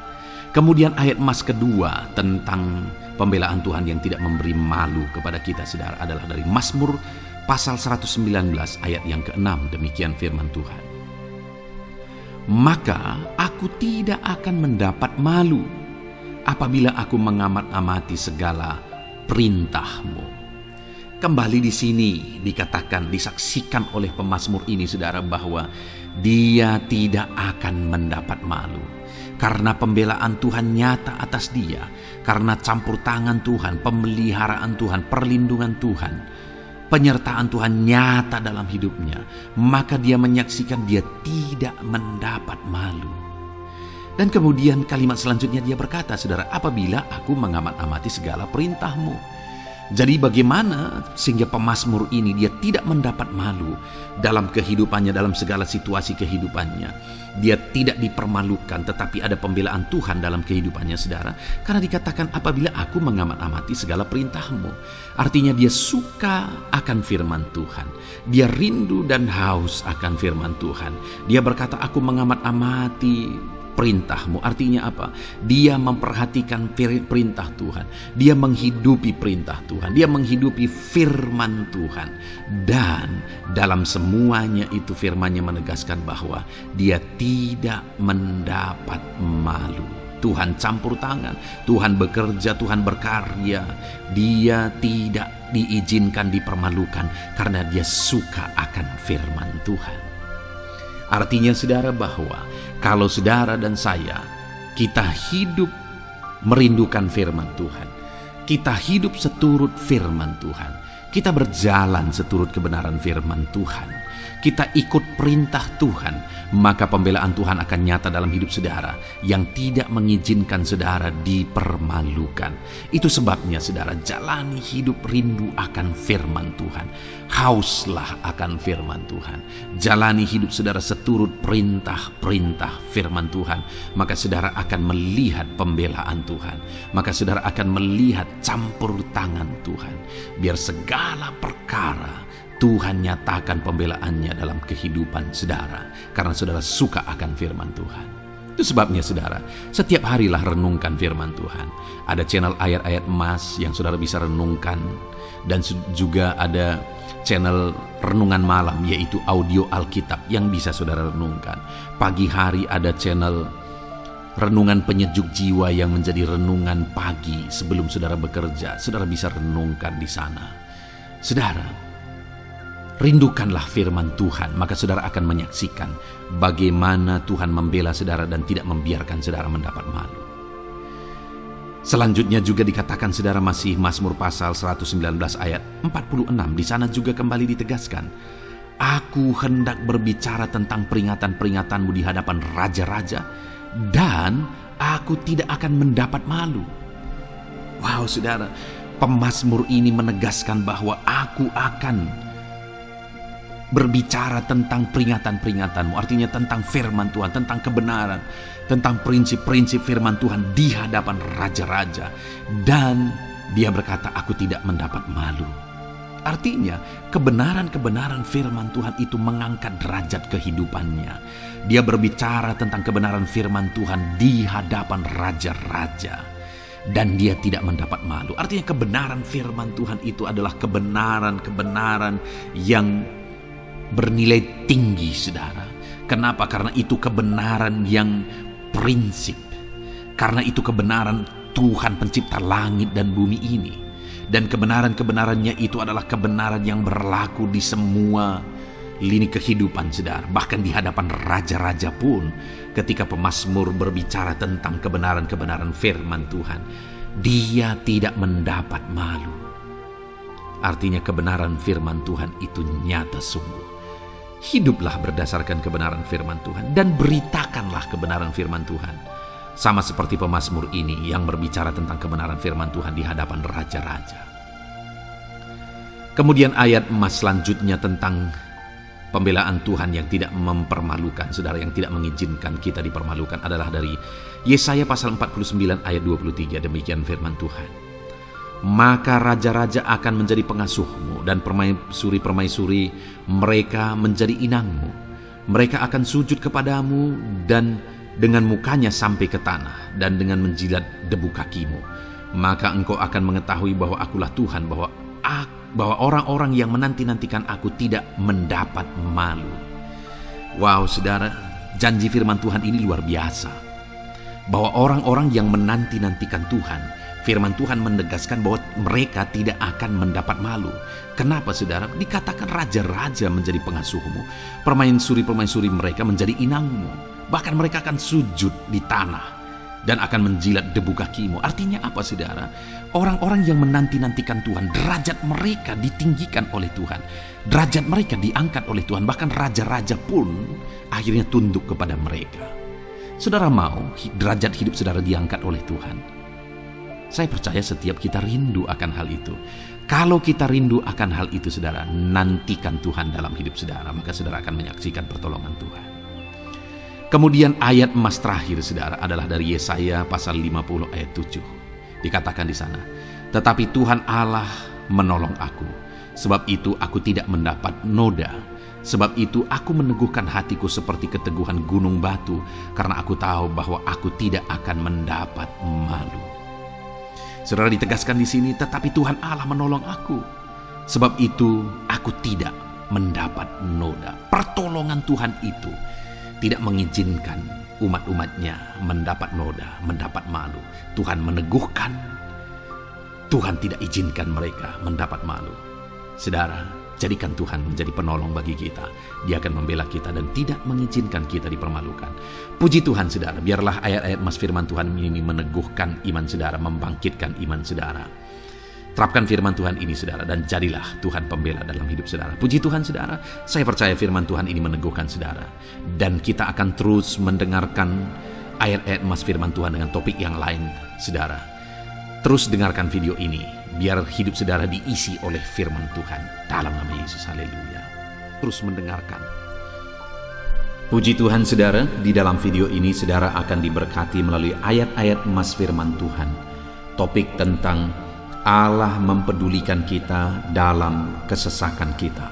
Speaker 1: Kemudian ayat emas kedua tentang pembelaan Tuhan yang tidak memberi malu kepada kita, saudara, adalah dari Mazmur pasal 119 ayat yang ke-6. Demikian firman Tuhan. Maka aku tidak akan mendapat malu apabila aku mengamat-amati segala perintah-Mu. Kembali di sini dikatakan, disaksikan oleh pemazmur ini, saudara, bahwa dia tidak akan mendapat malu. Karena pembelaan Tuhan nyata atas dia, karena campur tangan Tuhan, pemeliharaan Tuhan, perlindungan Tuhan, penyertaan Tuhan nyata dalam hidupnya, maka dia menyaksikan dia tidak mendapat malu. Dan kemudian kalimat selanjutnya dia berkata, saudara, apabila aku mengamat-amati segala perintah-Mu. Jadi bagaimana sehingga pemazmur ini dia tidak mendapat malu dalam kehidupannya, dalam segala situasi kehidupannya. Dia tidak dipermalukan, tetapi ada pembelaan Tuhan dalam kehidupannya, saudara. Karena dikatakan apabila aku mengamat-amati segala perintah-Mu. Artinya dia suka akan firman Tuhan. Dia rindu dan haus akan firman Tuhan. Dia berkata, aku mengamat-amati perintah-Mu. Artinya apa? Dia memperhatikan perintah Tuhan. Dia menghidupi perintah Tuhan. Dia menghidupi firman Tuhan. Dan dalam semuanya itu firman-Nya menegaskan bahwa dia tidak mendapat malu. Tuhan campur tangan, Tuhan bekerja, Tuhan berkarya. Dia tidak diizinkan dipermalukan karena dia suka akan firman Tuhan. Artinya saudara bahwa kalau saudara dan saya, kita hidup merindukan firman Tuhan, kita hidup seturut firman Tuhan, kita berjalan seturut kebenaran firman Tuhan, kita ikut perintah Tuhan, maka pembelaan Tuhan akan nyata dalam hidup saudara yang tidak mengizinkan saudara dipermalukan. Itu sebabnya saudara, jalani hidup rindu akan firman Tuhan. Hauslah akan firman Tuhan. Jalani hidup saudara seturut perintah-perintah firman Tuhan. Maka saudara akan melihat pembelaan Tuhan. Maka saudara akan melihat campur tangan Tuhan. Biar segala perkara Tuhan nyatakan pembelaannya dalam kehidupan saudara. Karena saudara suka akan firman Tuhan. Itu sebabnya saudara, setiap harilah renungkan firman Tuhan. Ada channel ayat-ayat emas yang saudara bisa renungkan. Dan juga ada channel renungan malam, yaitu audio Alkitab yang bisa saudara renungkan. Pagi hari ada channel renungan penyejuk jiwa yang menjadi renungan pagi sebelum saudara bekerja. Saudara bisa renungkan di sana. Saudara, rindukanlah firman Tuhan, maka saudara akan menyaksikan bagaimana Tuhan membela saudara dan tidak membiarkan saudara mendapat malu. Selanjutnya juga dikatakan saudara, masih Mazmur pasal 119 ayat 46. Di sana juga kembali ditegaskan, aku hendak berbicara tentang peringatan-peringatanmu di hadapan raja-raja, dan aku tidak akan mendapat malu. Wow saudara, pemazmur ini menegaskan bahwa aku akan berbicara tentang peringatan-peringatanmu. Artinya tentang firman Tuhan, tentang kebenaran, tentang prinsip-prinsip firman Tuhan di hadapan raja-raja. Dan dia berkata, aku tidak mendapat malu. Artinya kebenaran-kebenaran firman Tuhan itu mengangkat derajat kehidupannya. Dia berbicara tentang kebenaran firman Tuhan di hadapan raja-raja. Dan dia tidak mendapat malu. Artinya kebenaran firman Tuhan itu adalah kebenaran-kebenaran yang bernilai tinggi saudara. Kenapa? Karena itu kebenaran yang prinsip. Karena itu kebenaran Tuhan pencipta langit dan bumi ini. Dan kebenaran-kebenarannya itu adalah kebenaran yang berlaku di semua lini kehidupan saudara. Bahkan di hadapan raja-raja pun, ketika pemazmur berbicara tentang kebenaran-kebenaran firman Tuhan, dia tidak mendapat malu. Artinya kebenaran firman Tuhan itu nyata sungguh. Hiduplah berdasarkan kebenaran firman Tuhan dan beritakanlah kebenaran firman Tuhan. Sama seperti pemazmur ini yang berbicara tentang kebenaran firman Tuhan di hadapan raja-raja. Kemudian ayat emas selanjutnya tentang pembelaan Tuhan yang tidak mempermalukan, saudara, yang tidak mengizinkan kita dipermalukan adalah dari Yesaya pasal 49 ayat 23. Demikian firman Tuhan. Maka raja-raja akan menjadi pengasuhmu dan permaisuri-permaisuri mereka menjadi inangmu. Mereka akan sujud kepadamu dan dengan mukanya sampai ke tanah dan dengan menjilat debu kakimu. Maka engkau akan mengetahui bahwa akulah Tuhan, bahwa orang-orang yang menanti-nantikan aku tidak mendapat malu. Wow saudara, janji firman Tuhan ini luar biasa. Bahwa orang-orang yang menanti-nantikan Tuhan, firman Tuhan menegaskan bahwa mereka tidak akan mendapat malu. Kenapa saudara? Dikatakan raja-raja menjadi pengasuhmu. Permaisuri-permaisuri mereka menjadi inangmu. Bahkan mereka akan sujud di tanah dan akan menjilat debu kakimu. Artinya apa saudara? Orang-orang yang menanti-nantikan Tuhan, derajat mereka ditinggikan oleh Tuhan. Derajat mereka diangkat oleh Tuhan. Bahkan raja-raja pun akhirnya tunduk kepada mereka. Saudara mau derajat hidup saudara diangkat oleh Tuhan? Saya percaya setiap kita rindu akan hal itu. Kalau kita rindu akan hal itu saudara, nantikan Tuhan dalam hidup saudara, maka saudara akan menyaksikan pertolongan Tuhan. Kemudian ayat emas terakhir saudara adalah dari Yesaya pasal 50 ayat 7. Dikatakan di sana, tetapi Tuhan Allah menolong aku, sebab itu aku tidak mendapat noda. Sebab itu aku meneguhkan hatiku seperti keteguhan gunung batu, karena aku tahu bahwa aku tidak akan mendapat malu. Saudara, ditegaskan di sini, tetapi Tuhan Allah menolong aku. Sebab itu aku tidak mendapat noda. Pertolongan Tuhan itu tidak mengizinkan umat-umatnya mendapat noda, mendapat malu. Tuhan meneguhkan, Tuhan tidak izinkan mereka mendapat malu. Saudara, jadikan Tuhan menjadi penolong bagi kita. Dia akan membela kita dan tidak mengizinkan kita dipermalukan. Puji Tuhan, saudara. Biarlah ayat-ayat mas firman Tuhan ini meneguhkan iman saudara, membangkitkan iman saudara. Terapkan firman Tuhan ini, saudara, dan jadilah Tuhan pembela dalam hidup saudara. Puji Tuhan, saudara. Saya percaya firman Tuhan ini meneguhkan saudara. Dan kita akan terus mendengarkan ayat-ayat mas firman Tuhan dengan topik yang lain, saudara. Terus dengarkan video ini, biar hidup saudara diisi oleh firman Tuhan. Dalam nama Yesus, haleluya. Terus mendengarkan. Puji Tuhan, saudara. Di dalam video ini, saudara akan diberkati melalui ayat-ayat mas firman Tuhan. Topik tentang Allah mempedulikan kita dalam kesesakan kita.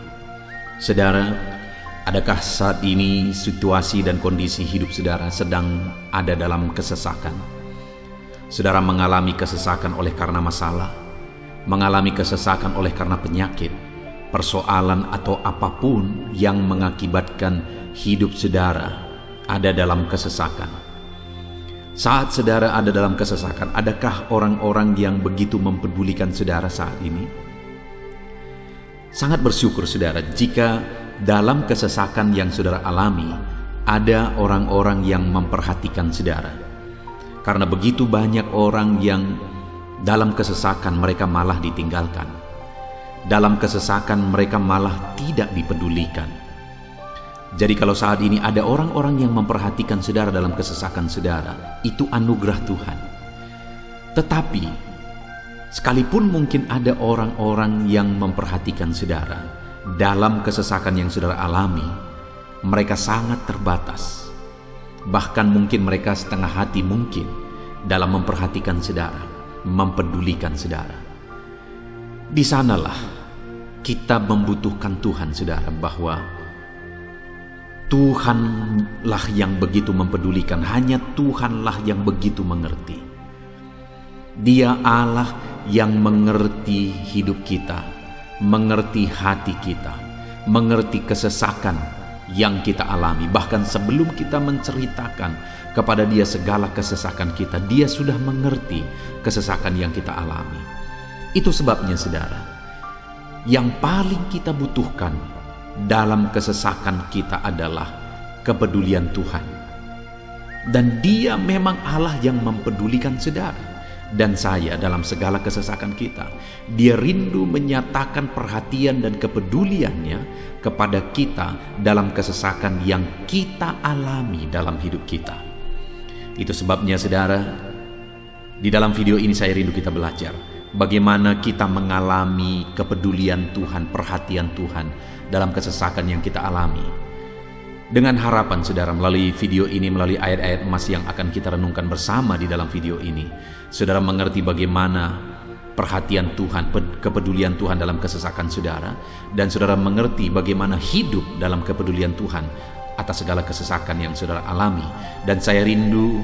Speaker 1: Saudara, adakah saat ini situasi dan kondisi hidup saudara sedang ada dalam kesesakan? Saudara mengalami kesesakan oleh karena masalah, mengalami kesesakan oleh karena penyakit, persoalan atau apapun yang mengakibatkan hidup saudara ada dalam kesesakan. Saat saudara ada dalam kesesakan, adakah orang-orang yang begitu mempedulikan saudara saat ini? Sangat bersyukur saudara jika dalam kesesakan yang saudara alami ada orang-orang yang memperhatikan saudara. Karena begitu banyak orang yang dalam kesesakan mereka malah ditinggalkan. Dalam kesesakan mereka malah tidak dipedulikan. Jadi kalau saat ini ada orang-orang yang memperhatikan saudara dalam kesesakan saudara, itu anugerah Tuhan. Tetapi, sekalipun mungkin ada orang-orang yang memperhatikan saudara dalam kesesakan yang saudara alami, mereka sangat terbatas. Bahkan mungkin mereka setengah hati mungkin dalam memperhatikan saudara, mempedulikan saudara. Di sanalah kita membutuhkan Tuhan, saudara, bahwa Tuhanlah yang begitu mempedulikan, hanya Tuhanlah yang begitu mengerti. Dia Allah yang mengerti hidup kita, mengerti hati kita, mengerti kesesakan yang kita alami. Bahkan sebelum kita menceritakan kepada Dia segala kesesakan kita, Dia sudah mengerti kesesakan yang kita alami. Itu sebabnya, saudara, yang paling kita butuhkan dalam kesesakan kita adalah kepedulian Tuhan. Dan Dia memang Allah yang mempedulikan saudara dan saya dalam segala kesesakan kita. Dia rindu menyatakan perhatian dan kepeduliannya kepada kita dalam kesesakan yang kita alami dalam hidup kita. Itu sebabnya, saudara, di dalam video ini saya rindu kita belajar bagaimana kita mengalami kepedulian Tuhan, perhatian Tuhan dalam kesesakan yang kita alami. Dengan harapan, saudara, melalui video ini, melalui ayat-ayat emas yang akan kita renungkan bersama di dalam video ini, saudara mengerti bagaimana perhatian Tuhan, kepedulian Tuhan dalam kesesakan saudara, dan saudara mengerti bagaimana hidup dalam kepedulian Tuhan atas segala kesesakan yang saudara alami. Dan saya rindu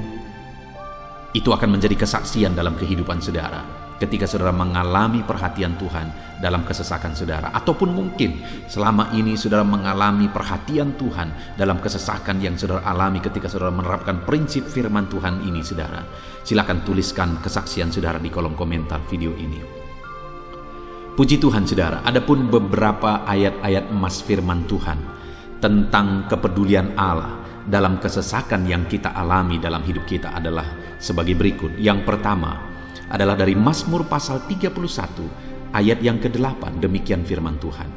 Speaker 1: itu akan menjadi kesaksian dalam kehidupan saudara ketika saudara mengalami perhatian Tuhan dalam kesesakan saudara, ataupun mungkin selama ini saudara mengalami perhatian Tuhan dalam kesesakan yang saudara alami ketika saudara menerapkan prinsip firman Tuhan ini, saudara. Silakan tuliskan kesaksian saudara di kolom komentar video ini. Puji Tuhan, saudara, adapun beberapa ayat-ayat emas firman Tuhan tentang kepedulian Allah dalam kesesakan yang kita alami dalam hidup kita adalah sebagai berikut. Yang pertama adalah dari Mazmur pasal 31 ayat yang ke-8. Demikian firman Tuhan.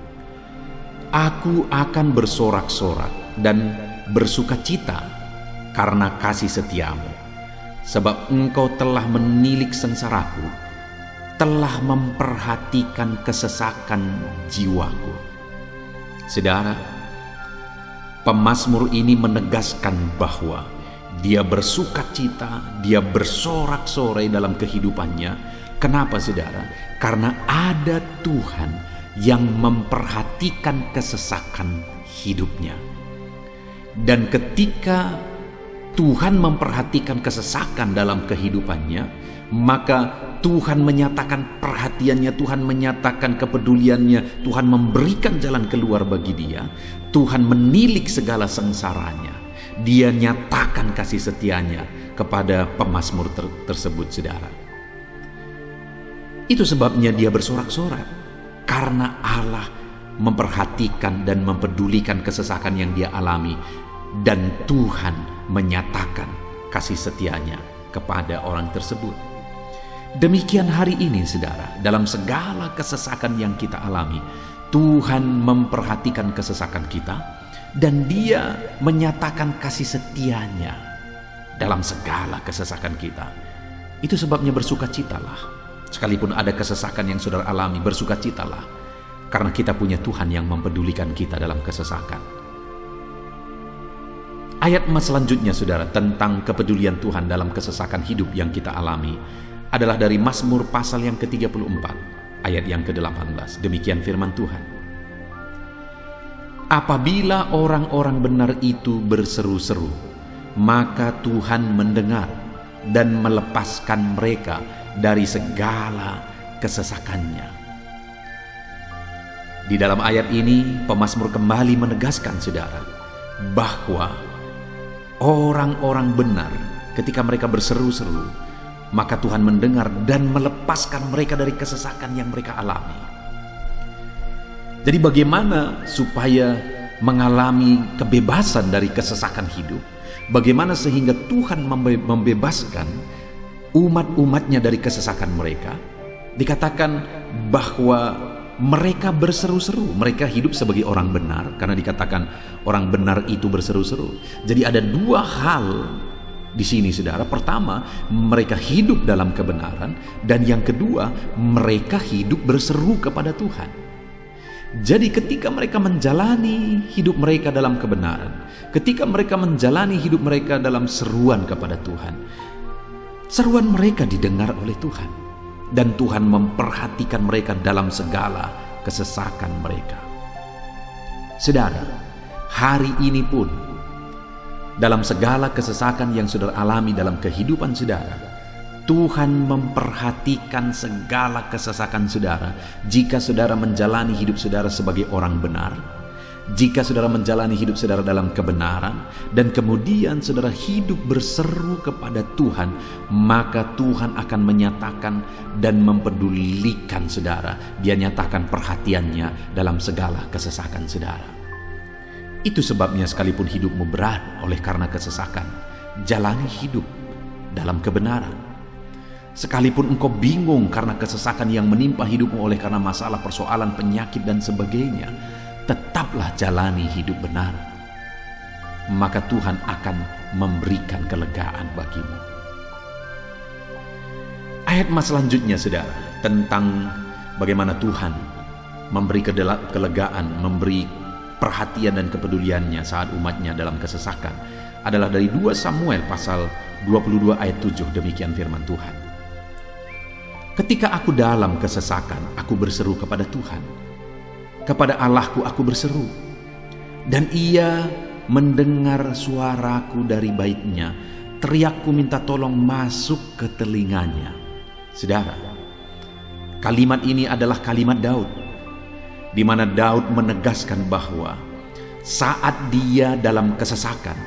Speaker 1: Aku akan bersorak-sorak dan bersukacita karena kasih setiamu, sebab engkau telah menilik sengsaraku, telah memperhatikan kesesakan jiwaku. Saudara, pemazmur ini menegaskan bahwa dia bersukacita, dia bersorak-sorai dalam kehidupannya. Kenapa, saudara? Karena ada Tuhan yang memperhatikan kesesakan hidupnya. Dan ketika Tuhan memperhatikan kesesakan dalam kehidupannya, maka Tuhan menyatakan perhatiannya, Tuhan menyatakan kepeduliannya, Tuhan memberikan jalan keluar bagi dia. Tuhan menilik segala sengsaranya. Dia nyatakan kasih setianya kepada pemazmur tersebut, saudara. Itu sebabnya dia bersorak-sorak, karena Allah memperhatikan dan mempedulikan kesesakan yang dia alami, dan Tuhan menyatakan kasih setianya kepada orang tersebut. Demikian hari ini, saudara, dalam segala kesesakan yang kita alami, Tuhan memperhatikan kesesakan kita dan Dia menyatakan kasih setianya dalam segala kesesakan kita. Itu sebabnya bersukacitalah. Sekalipun ada kesesakan yang saudara alami, bersukacitalah, karena kita punya Tuhan yang mempedulikan kita dalam kesesakan. Ayat selanjutnya, saudara, tentang kepedulian Tuhan dalam kesesakan hidup yang kita alami adalah dari Mazmur pasal yang ke-34, ayat yang ke-18. Demikian firman Tuhan. Apabila orang-orang benar itu berseru-seru, maka Tuhan mendengar dan melepaskan mereka dari segala kesesakannya. Di dalam ayat ini, pemazmur kembali menegaskan, saudara, bahwa orang-orang benar ketika mereka berseru-seru, maka Tuhan mendengar dan melepaskan mereka dari kesesakan yang mereka alami. Jadi bagaimana supaya mengalami kebebasan dari kesesakan hidup? Bagaimana sehingga Tuhan membebaskan umat-umatnya dari kesesakan mereka? Dikatakan bahwa mereka berseru-seru, mereka hidup sebagai orang benar, karena dikatakan orang benar itu berseru-seru. Jadi ada dua hal di sini, saudara. Pertama, mereka hidup dalam kebenaran, dan yang kedua, mereka hidup berseru kepada Tuhan. Jadi ketika mereka menjalani hidup mereka dalam kebenaran, ketika mereka menjalani hidup mereka dalam seruan kepada Tuhan, seruan mereka didengar oleh Tuhan, dan Tuhan memperhatikan mereka dalam segala kesesakan mereka. Saudara, hari ini pun dalam segala kesesakan yang saudara alami dalam kehidupan saudara, Tuhan memperhatikan segala kesesakan saudara. Jika saudara menjalani hidup saudara sebagai orang benar, jika saudara menjalani hidup saudara dalam kebenaran, dan kemudian saudara hidup berseru kepada Tuhan, maka Tuhan akan menyatakan dan mempedulikan saudara. Dia nyatakan perhatiannya dalam segala kesesakan saudara. Itu sebabnya sekalipun hidupmu berat oleh karena kesesakan, jalani hidup dalam kebenaran. Sekalipun engkau bingung karena kesesakan yang menimpa hidupmu oleh karena masalah, persoalan, penyakit dan sebagainya, tetaplah jalani hidup benar. Maka Tuhan akan memberikan kelegaan bagimu. Ayat selanjutnya, saudara, tentang bagaimana Tuhan memberi kelegaan, memberi perhatian dan kepeduliannya saat umatnya dalam kesesakan, adalah dari 2 Samuel pasal 22 ayat 7. Demikian firman Tuhan. Ketika aku dalam kesesakan, aku berseru kepada Tuhan. Kepada Allahku aku berseru, dan Ia mendengar suaraku dari baitnya. Teriakku minta tolong masuk ke telinganya. Saudara, kalimat ini adalah kalimat Daud, di mana Daud menegaskan bahwa saat dia dalam kesesakan,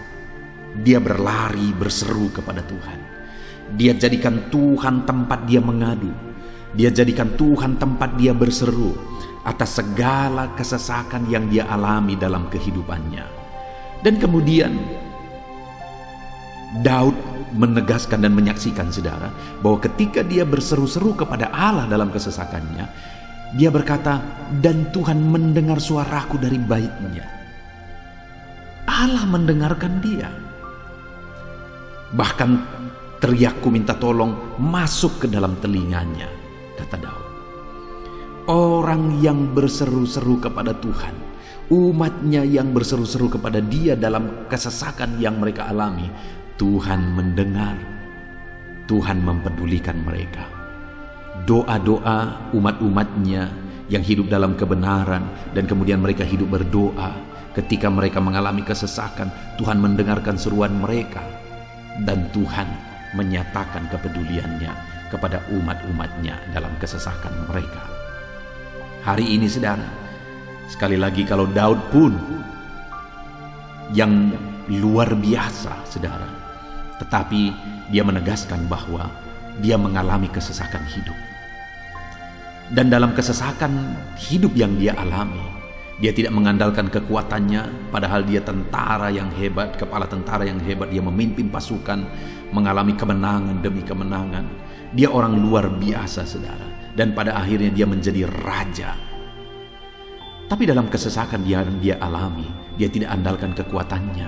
Speaker 1: dia berlari berseru kepada Tuhan. Dia jadikan Tuhan tempat dia mengadu. Dia jadikan Tuhan tempat dia berseru atas segala kesesakan yang dia alami dalam kehidupannya. Dan kemudian Daud menegaskan dan menyaksikan, saudara, bahwa ketika dia berseru-seru kepada Allah dalam kesesakannya, dia berkata, dan Tuhan mendengar suaraku dari baitnya. Allah mendengarkan dia. Bahkan teriakku minta tolong masuk ke dalam telinganya, kata Daud. Orang yang berseru-seru kepada Tuhan, umatnya yang berseru-seru kepada Dia dalam kesesakan yang mereka alami, Tuhan mendengar, Tuhan mempedulikan mereka. Doa-doa umat-umatnya yang hidup dalam kebenaran, dan kemudian mereka hidup berdoa, ketika mereka mengalami kesesakan, Tuhan mendengarkan seruan mereka, dan Tuhan menyatakan kepeduliannya kepada umat-umatnya dalam kesesakan mereka. Hari ini saudara, sekali lagi kalau Daud pun yang luar biasa saudara, tetapi dia menegaskan bahwa dia mengalami kesesakan hidup. Dan dalam kesesakan hidup yang dia alami, dia tidak mengandalkan kekuatannya, padahal dia tentara yang hebat, kepala tentara yang hebat. Dia memimpin pasukan, mengalami kemenangan demi kemenangan. Dia orang luar biasa saudara, dan pada akhirnya dia menjadi raja. Tapi dalam kesesakan yang dia alami, dia tidak andalkan kekuatannya.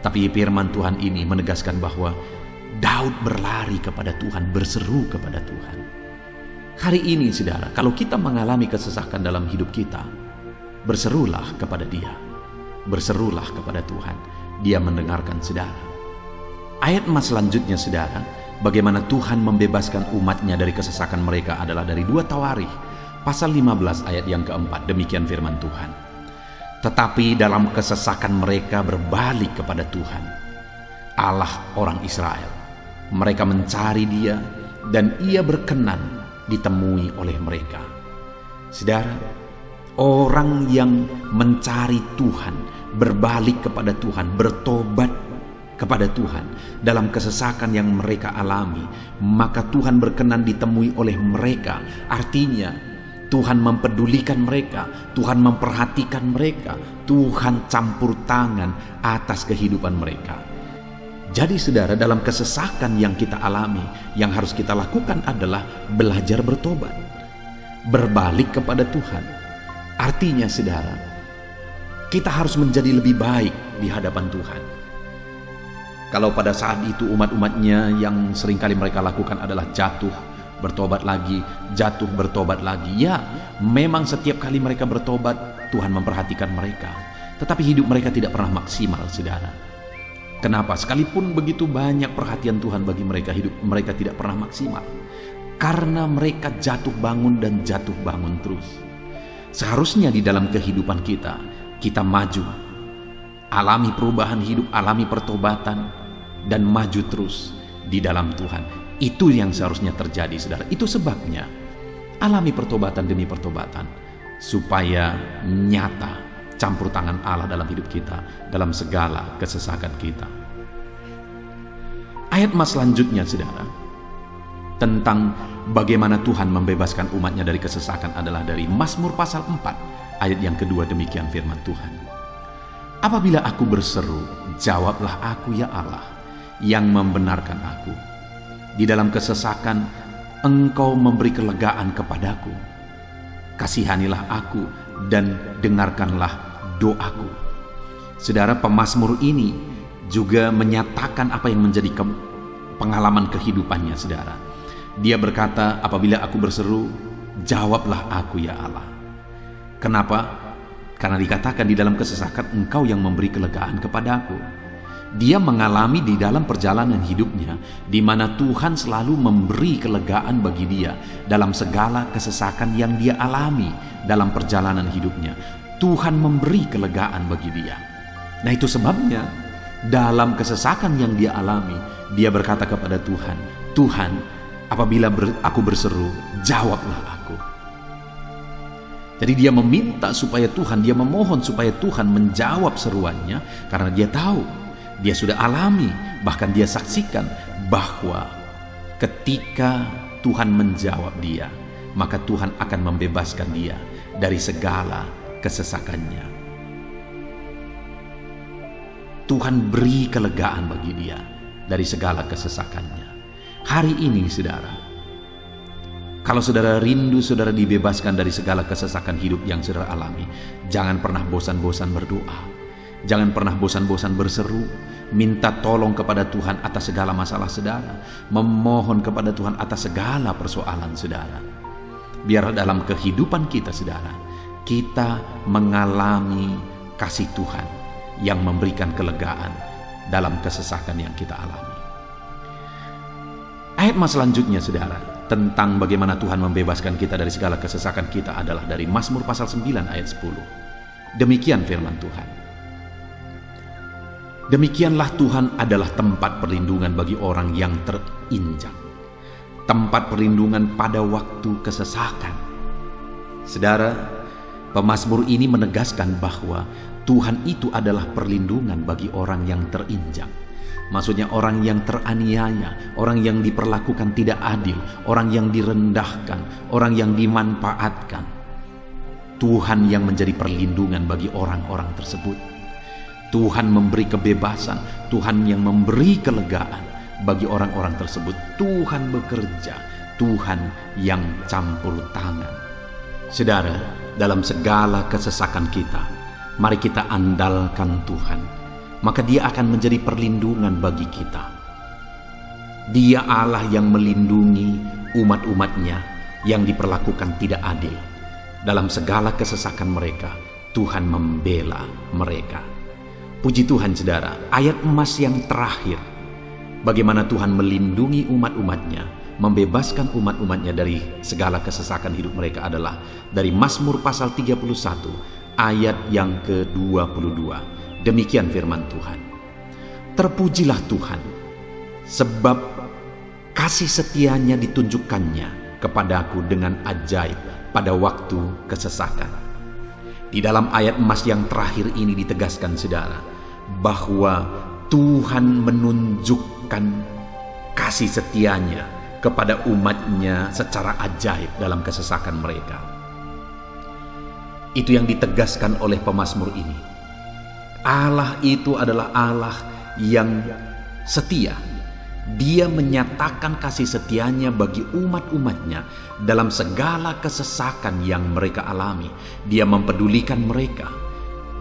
Speaker 1: Tapi firman Tuhan ini menegaskan bahwa Daud berlari kepada Tuhan, berseru kepada Tuhan. Hari ini saudara, kalau kita mengalami kesesakan dalam hidup kita, berserulah kepada Dia, berserulah kepada Tuhan. Dia mendengarkan saudara. Ayat emas selanjutnya saudara, bagaimana Tuhan membebaskan umatnya dari kesesakan mereka adalah dari 2 Tawarikh pasal 15 ayat yang keempat. Demikian firman Tuhan. Tetapi dalam kesesakan mereka berbalik kepada Tuhan, Allah orang Israel. Mereka mencari Dia, dan Ia berkenan ditemui oleh mereka. Saudara, orang yang mencari Tuhan, berbalik kepada Tuhan, bertobat kepada Tuhan dalam kesesakan yang mereka alami, maka Tuhan berkenan ditemui oleh mereka. Artinya Tuhan mempedulikan mereka, Tuhan memperhatikan mereka, Tuhan campur tangan atas kehidupan mereka. Jadi saudara, dalam kesesakan yang kita alami, yang harus kita lakukan adalah belajar bertobat, berbalik kepada Tuhan. Artinya saudara, kita harus menjadi lebih baik di hadapan Tuhan. Kalau pada saat itu umat-umatnya yang seringkali mereka lakukan adalah jatuh, bertobat lagi, jatuh, bertobat lagi. Ya, memang setiap kali mereka bertobat, Tuhan memperhatikan mereka. Tetapi hidup mereka tidak pernah maksimal saudara. Kenapa? Sekalipun begitu banyak perhatian Tuhan bagi mereka, hidup mereka tidak pernah maksimal. Karena mereka jatuh bangun dan jatuh bangun terus. Seharusnya di dalam kehidupan kita, kita maju, alami perubahan hidup, alami pertobatan, dan maju terus di dalam Tuhan. Itu yang seharusnya terjadi saudara. Itu sebabnya alami pertobatan demi pertobatan, supaya nyata campur tangan Allah dalam hidup kita, dalam segala kesesakan kita. Ayat emas selanjutnya saudara, tentang bagaimana Tuhan membebaskan umatnya dari kesesakan adalah dari Mazmur pasal 4 ayat yang kedua. Demikian firman Tuhan. Apabila aku berseru, jawablah aku ya Allah, yang membenarkan aku. Di dalam kesesakan Engkau memberi kelegaan kepadaku. Kasihanilah aku dan dengarkanlah doaku. Saudara, pemazmur ini juga menyatakan apa yang menjadi pengalaman kehidupannya saudara. Dia berkata, apabila aku berseru, jawablah aku ya Allah. Kenapa? Karena dikatakan di dalam kesesakan Engkau yang memberi kelegaan kepadaku. Dia mengalami di dalam perjalanan hidupnya, di mana Tuhan selalu memberi kelegaan bagi dia dalam segala kesesakan yang dia alami dalam perjalanan hidupnya. Tuhan memberi kelegaan bagi dia. Nah, itu sebabnya dalam kesesakan yang dia alami, dia berkata kepada Tuhan, Tuhan, apabila aku berseru, jawablah aku. Jadi dia meminta supaya Tuhan, dia memohon supaya Tuhan menjawab seruannya, karena dia tahu, dia sudah alami, bahkan dia saksikan bahwa ketika Tuhan menjawab dia, maka Tuhan akan membebaskan dia dari segala kesesakannya. Tuhan beri kelegaan bagi dia dari segala kesesakannya. Hari ini saudara, kalau saudara rindu saudara dibebaskan dari segala kesesakan hidup yang saudara alami, jangan pernah bosan-bosan berdoa. Jangan pernah bosan-bosan berseru, minta tolong kepada Tuhan atas segala masalah saudara, memohon kepada Tuhan atas segala persoalan saudara. Biar dalam kehidupan kita saudara, kita mengalami kasih Tuhan yang memberikan kelegaan dalam kesesakan yang kita alami. Ayat mas selanjutnya saudara, tentang bagaimana Tuhan membebaskan kita dari segala kesesakan kita adalah dari Mazmur pasal 9 ayat 10. Demikian firman Tuhan. Demikianlah Tuhan adalah tempat perlindungan bagi orang yang terinjak, tempat perlindungan pada waktu kesesakan. Saudara, pemazmur ini menegaskan bahwa Tuhan itu adalah perlindungan bagi orang yang terinjak. Maksudnya orang yang teraniaya, orang yang diperlakukan tidak adil, orang yang direndahkan, orang yang dimanfaatkan. Tuhan yang menjadi perlindungan bagi orang-orang tersebut. Tuhan memberi kebebasan, Tuhan yang memberi kelegaan bagi orang-orang tersebut. Tuhan bekerja, Tuhan yang campur tangan. Saudara, dalam segala kesesakan kita, mari kita andalkan Tuhan, maka Dia akan menjadi perlindungan bagi kita. Dia Allah yang melindungi umat-umatnya yang diperlakukan tidak adil. Dalam segala kesesakan mereka, Tuhan membela mereka. Puji Tuhan saudara, ayat emas yang terakhir, bagaimana Tuhan melindungi umat-umatnya, membebaskan umat-umatnya dari segala kesesakan hidup mereka adalah dari Mazmur pasal 31 ayat yang ke-22. Demikian firman Tuhan. Terpujilah Tuhan, sebab kasih setianya ditunjukkannya kepadaku dengan ajaib pada waktu kesesakan. Di dalam ayat emas yang terakhir ini ditegaskan saudara, bahwa Tuhan menunjukkan kasih setianya kepada umatnya secara ajaib dalam kesesakan mereka. Itu yang ditegaskan oleh pemazmur ini. Allah itu adalah Allah yang setia. Dia menyatakan kasih setianya bagi umat-umatnya dalam segala kesesakan yang mereka alami. Dia mempedulikan mereka.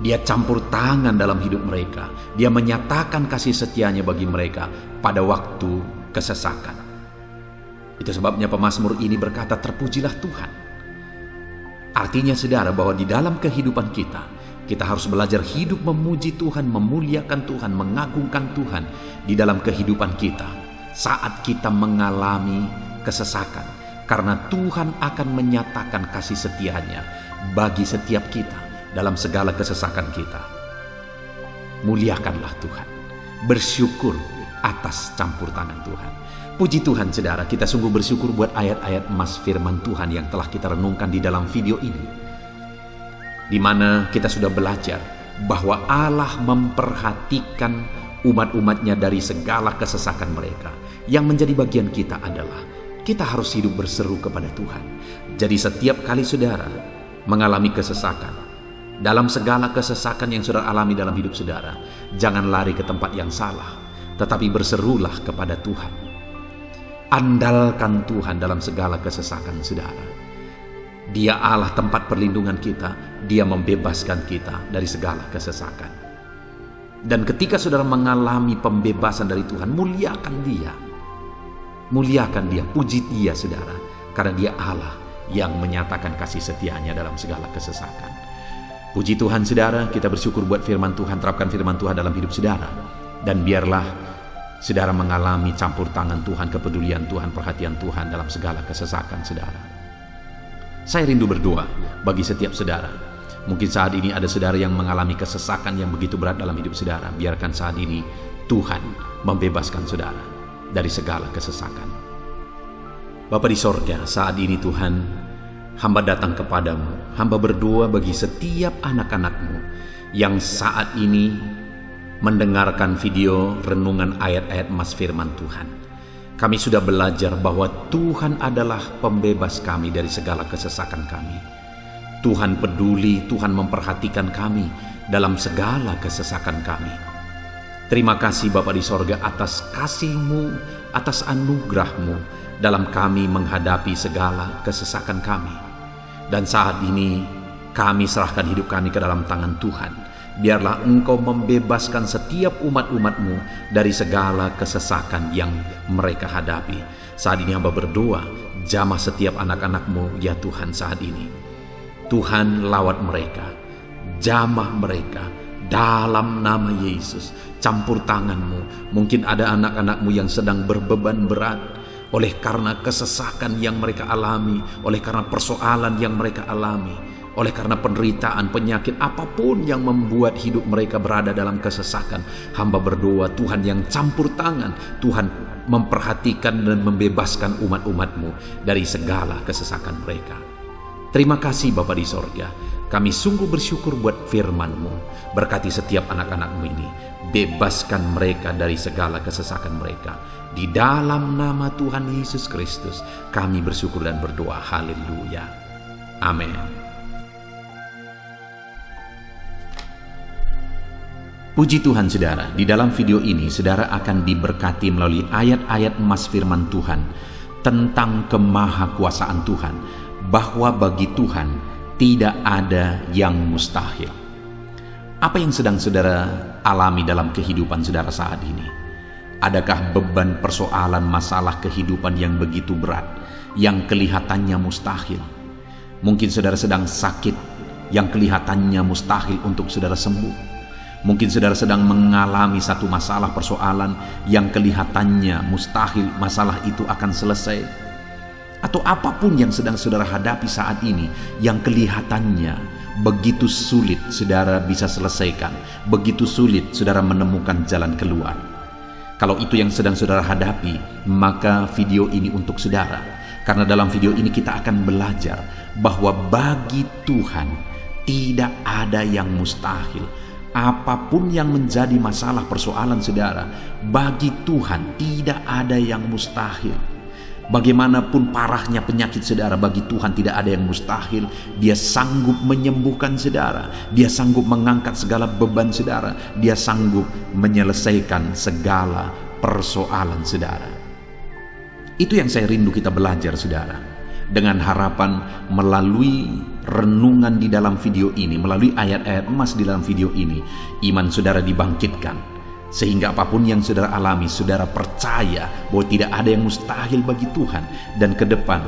Speaker 1: Dia campur tangan dalam hidup mereka. Dia menyatakan kasih setianya bagi mereka pada waktu kesesakan. Itu sebabnya pemazmur ini berkata, terpujilah Tuhan. Artinya saudara, bahwa di dalam kehidupan kita, kita harus belajar hidup memuji Tuhan, memuliakan Tuhan, mengagungkan Tuhan di dalam kehidupan kita saat kita mengalami kesesakan. Karena Tuhan akan menyatakan kasih setianya bagi setiap kita dalam segala kesesakan kita. Muliakanlah Tuhan, bersyukur atas campur tangan Tuhan. Puji Tuhan saudara, kita sungguh bersyukur buat ayat-ayat emas firman Tuhan yang telah kita renungkan di dalam video ini, di mana kita sudah belajar bahwa Allah memperhatikan umat-umatnya dari segala kesesakan mereka. Yang menjadi bagian kita adalah kita harus hidup berseru kepada Tuhan. Jadi setiap kali saudara mengalami kesesakan, dalam segala kesesakan yang saudara alami dalam hidup saudara, jangan lari ke tempat yang salah, tetapi berserulah kepada Tuhan. Andalkan Tuhan dalam segala kesesakan saudara. Dia Allah tempat perlindungan kita. Dia membebaskan kita dari segala kesesakan. Dan ketika saudara mengalami pembebasan dari Tuhan, muliakan Dia. Muliakan Dia, puji Dia saudara. Karena Dia Allah yang menyatakan kasih setianya dalam segala kesesakan. Puji Tuhan saudara, kita bersyukur buat firman Tuhan. Terapkan firman Tuhan dalam hidup saudara. Dan biarlah saudara mengalami campur tangan Tuhan, kepedulian Tuhan, perhatian Tuhan dalam segala kesesakan saudara. Saya rindu berdoa bagi setiap saudara. Mungkin saat ini ada saudara yang mengalami kesesakan yang begitu berat dalam hidup saudara. Biarkan saat ini Tuhan membebaskan saudara dari segala kesesakan. Bapa di sorga, saat ini Tuhan, hamba datang kepadamu. Hamba berdoa bagi setiap anak-anak-Mu yang saat ini mendengarkan video renungan ayat-ayat emas firman Tuhan. Kami sudah belajar bahwa Tuhan adalah pembebas kami dari segala kesesakan kami. Tuhan peduli, Tuhan memperhatikan kami dalam segala kesesakan kami. Terima kasih Bapa di sorga atas kasih-Mu, atas anugerah-Mu dalam kami menghadapi segala kesesakan kami. Dan saat ini kami serahkan hidup kami ke dalam tangan Tuhan. Biarlah Engkau membebaskan setiap umat-umat-Mu dari segala kesesakan yang mereka hadapi. Saat ini hamba berdoa, jamah setiap anak-anak-Mu ya Tuhan saat ini. Tuhan lawat mereka, jamah mereka dalam nama Yesus. Campur tangan-Mu. Mungkin ada anak-anak-Mu yang sedang berbeban berat oleh karena kesesakan yang mereka alami, oleh karena persoalan yang mereka alami. oleh karena penderitaan, penyakit, apapun yang membuat hidup mereka berada dalam kesesakan. Hamba berdoa, Tuhan yang campur tangan, Tuhan memperhatikan dan membebaskan umat-umat-Mu dari segala kesesakan mereka. Terima kasih Bapa di sorga. Kami sungguh bersyukur buat firman-Mu. Berkati setiap anak-anak-Mu ini. Bebaskan mereka dari segala kesesakan mereka. Di dalam nama Tuhan Yesus Kristus, kami bersyukur dan berdoa. Haleluya. Amin. Puji Tuhan saudara, di dalam video ini saudara akan diberkati melalui ayat-ayat emas firman Tuhan tentang kemahakuasaan Tuhan, bahwa bagi Tuhan tidak ada yang mustahil. Apa yang sedang saudara alami dalam kehidupan saudara saat ini? Adakah beban, persoalan, masalah kehidupan yang begitu berat, yang kelihatannya mustahil? Mungkin saudara sedang sakit, yang kelihatannya mustahil untuk saudara sembuh. Mungkin saudara sedang mengalami satu masalah, persoalan yang kelihatannya mustahil masalah itu akan selesai. Atau apapun yang sedang saudara hadapi saat ini yang kelihatannya begitu sulit saudara bisa selesaikan, begitu sulit saudara menemukan jalan keluar. Kalau itu yang sedang saudara hadapi, maka video ini untuk saudara. Karena dalam video ini kita akan belajar bahwa bagi Tuhan tidak ada yang mustahil. Apapun yang menjadi masalah, persoalan saudara, bagi Tuhan tidak ada yang mustahil. Bagaimanapun parahnya penyakit saudara, bagi Tuhan tidak ada yang mustahil. Dia sanggup menyembuhkan saudara, Dia sanggup mengangkat segala beban saudara, Dia sanggup menyelesaikan segala persoalan saudara. Itu yang saya rindu kita belajar saudara. Dengan harapan melalui renungan di dalam video ini, melalui ayat-ayat emas di dalam video ini, iman saudara dibangkitkan. Sehingga apapun yang saudara alami, saudara percaya bahwa tidak ada yang mustahil bagi Tuhan. Dan ke depan,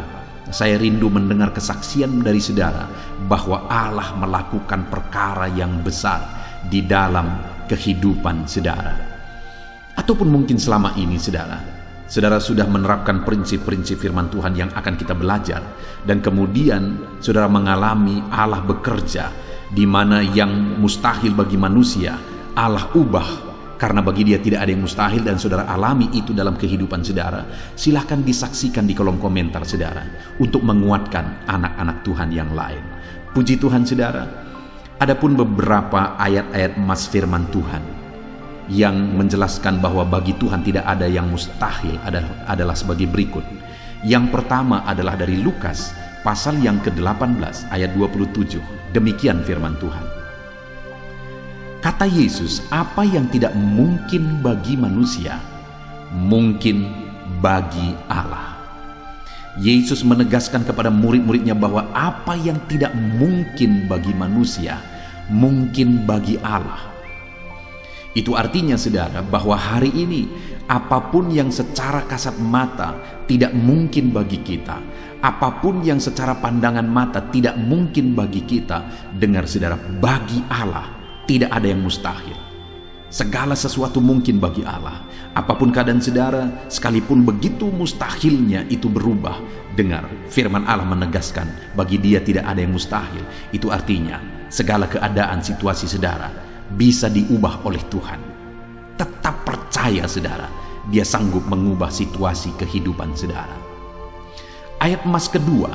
Speaker 1: saya rindu mendengar kesaksian dari saudara bahwa Allah melakukan perkara yang besar di dalam kehidupan saudara. Ataupun mungkin selama ini saudara sudah menerapkan prinsip-prinsip firman Tuhan yang akan kita belajar, dan kemudian saudara mengalami Allah bekerja di mana yang mustahil bagi manusia Allah ubah, karena bagi Dia tidak ada yang mustahil, dan saudara alami itu dalam kehidupan saudara. Silahkan disaksikan di kolom komentar saudara untuk menguatkan anak-anak Tuhan yang lain. Puji Tuhan saudara. Adapun beberapa ayat-ayat emas firman Tuhan yang menjelaskan bahwa bagi Tuhan tidak ada yang mustahil adalah sebagai berikut. Yang pertama adalah dari Lukas pasal yang ke-18 ayat 27. Demikian firman Tuhan. Kata Yesus, apa yang tidak mungkin bagi manusia, mungkin bagi Allah. Yesus menegaskan kepada murid-muridnya bahwa apa yang tidak mungkin bagi manusia, mungkin bagi Allah. Itu artinya saudara bahwa hari ini apapun yang secara kasat mata tidak mungkin bagi kita, apapun yang secara pandangan mata tidak mungkin bagi kita, dengar saudara, bagi Allah tidak ada yang mustahil. Segala sesuatu mungkin bagi Allah. Apapun keadaan saudara, sekalipun begitu mustahilnya itu berubah, dengar firman Allah menegaskan bagi Dia tidak ada yang mustahil. Itu artinya segala keadaan situasi saudara bisa diubah oleh Tuhan. Tetap percaya saudara, Dia sanggup mengubah situasi kehidupan saudara. Ayat emas kedua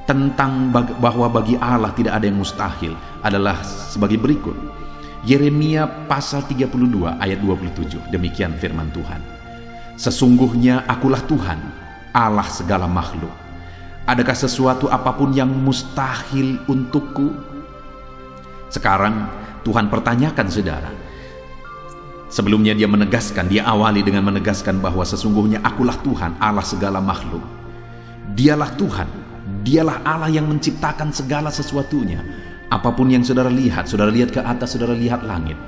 Speaker 1: tentang bahwa bagi Allah tidak ada yang mustahil adalah sebagai berikut. Yeremia pasal 32 ayat 27. Demikian firman Tuhan. Sesungguhnya akulah Tuhan, Allah segala makhluk. Adakah sesuatu apapun yang mustahil untukku? Sekarang Tuhan pertanyakan saudara. Sebelumnya Dia menegaskan, Dia awali dengan menegaskan bahwa sesungguhnya akulah Tuhan, Allah segala makhluk. Dialah Tuhan, Dialah Allah yang menciptakan segala sesuatunya. Apapun yang saudara lihat ke atas, saudara lihat langit,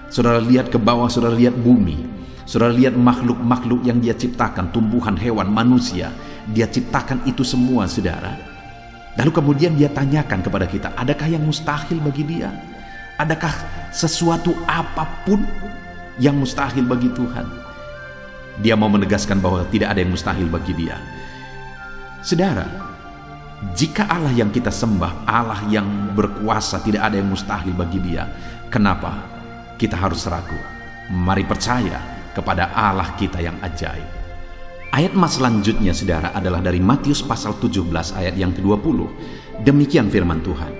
Speaker 1: saudara lihat ke bawah, saudara lihat bumi, saudara lihat makhluk-makhluk yang Dia ciptakan, tumbuhan, hewan, manusia, Dia ciptakan itu semua saudara. Lalu kemudian Dia tanyakan kepada kita, adakah yang mustahil bagi Dia? Adakah sesuatu apapun yang mustahil bagi Tuhan? Dia mau menegaskan bahwa tidak ada yang mustahil bagi Dia. Saudara, Jika Allah yang kita sembah, Allah yang berkuasa, tidak ada yang mustahil bagi Dia, kenapa kita harus ragu? Mari percaya kepada Allah kita yang ajaib. Ayat mas selanjutnya saudara adalah dari Matius pasal 17 ayat yang ke-20. Demikian firman Tuhan.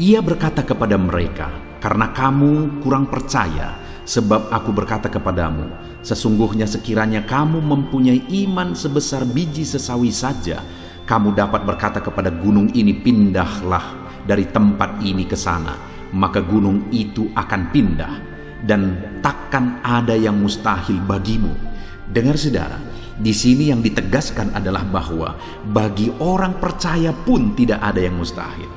Speaker 1: Ia berkata kepada mereka, karena kamu kurang percaya, sebab aku berkata kepadamu, sesungguhnya sekiranya kamu mempunyai iman sebesar biji sesawi saja, kamu dapat berkata kepada gunung ini, pindahlah dari tempat ini ke sana, maka gunung itu akan pindah, dan takkan ada yang mustahil bagimu. Dengar saudara, di sini yang ditegaskan adalah bahwa bagi orang percaya pun tidak ada yang mustahil.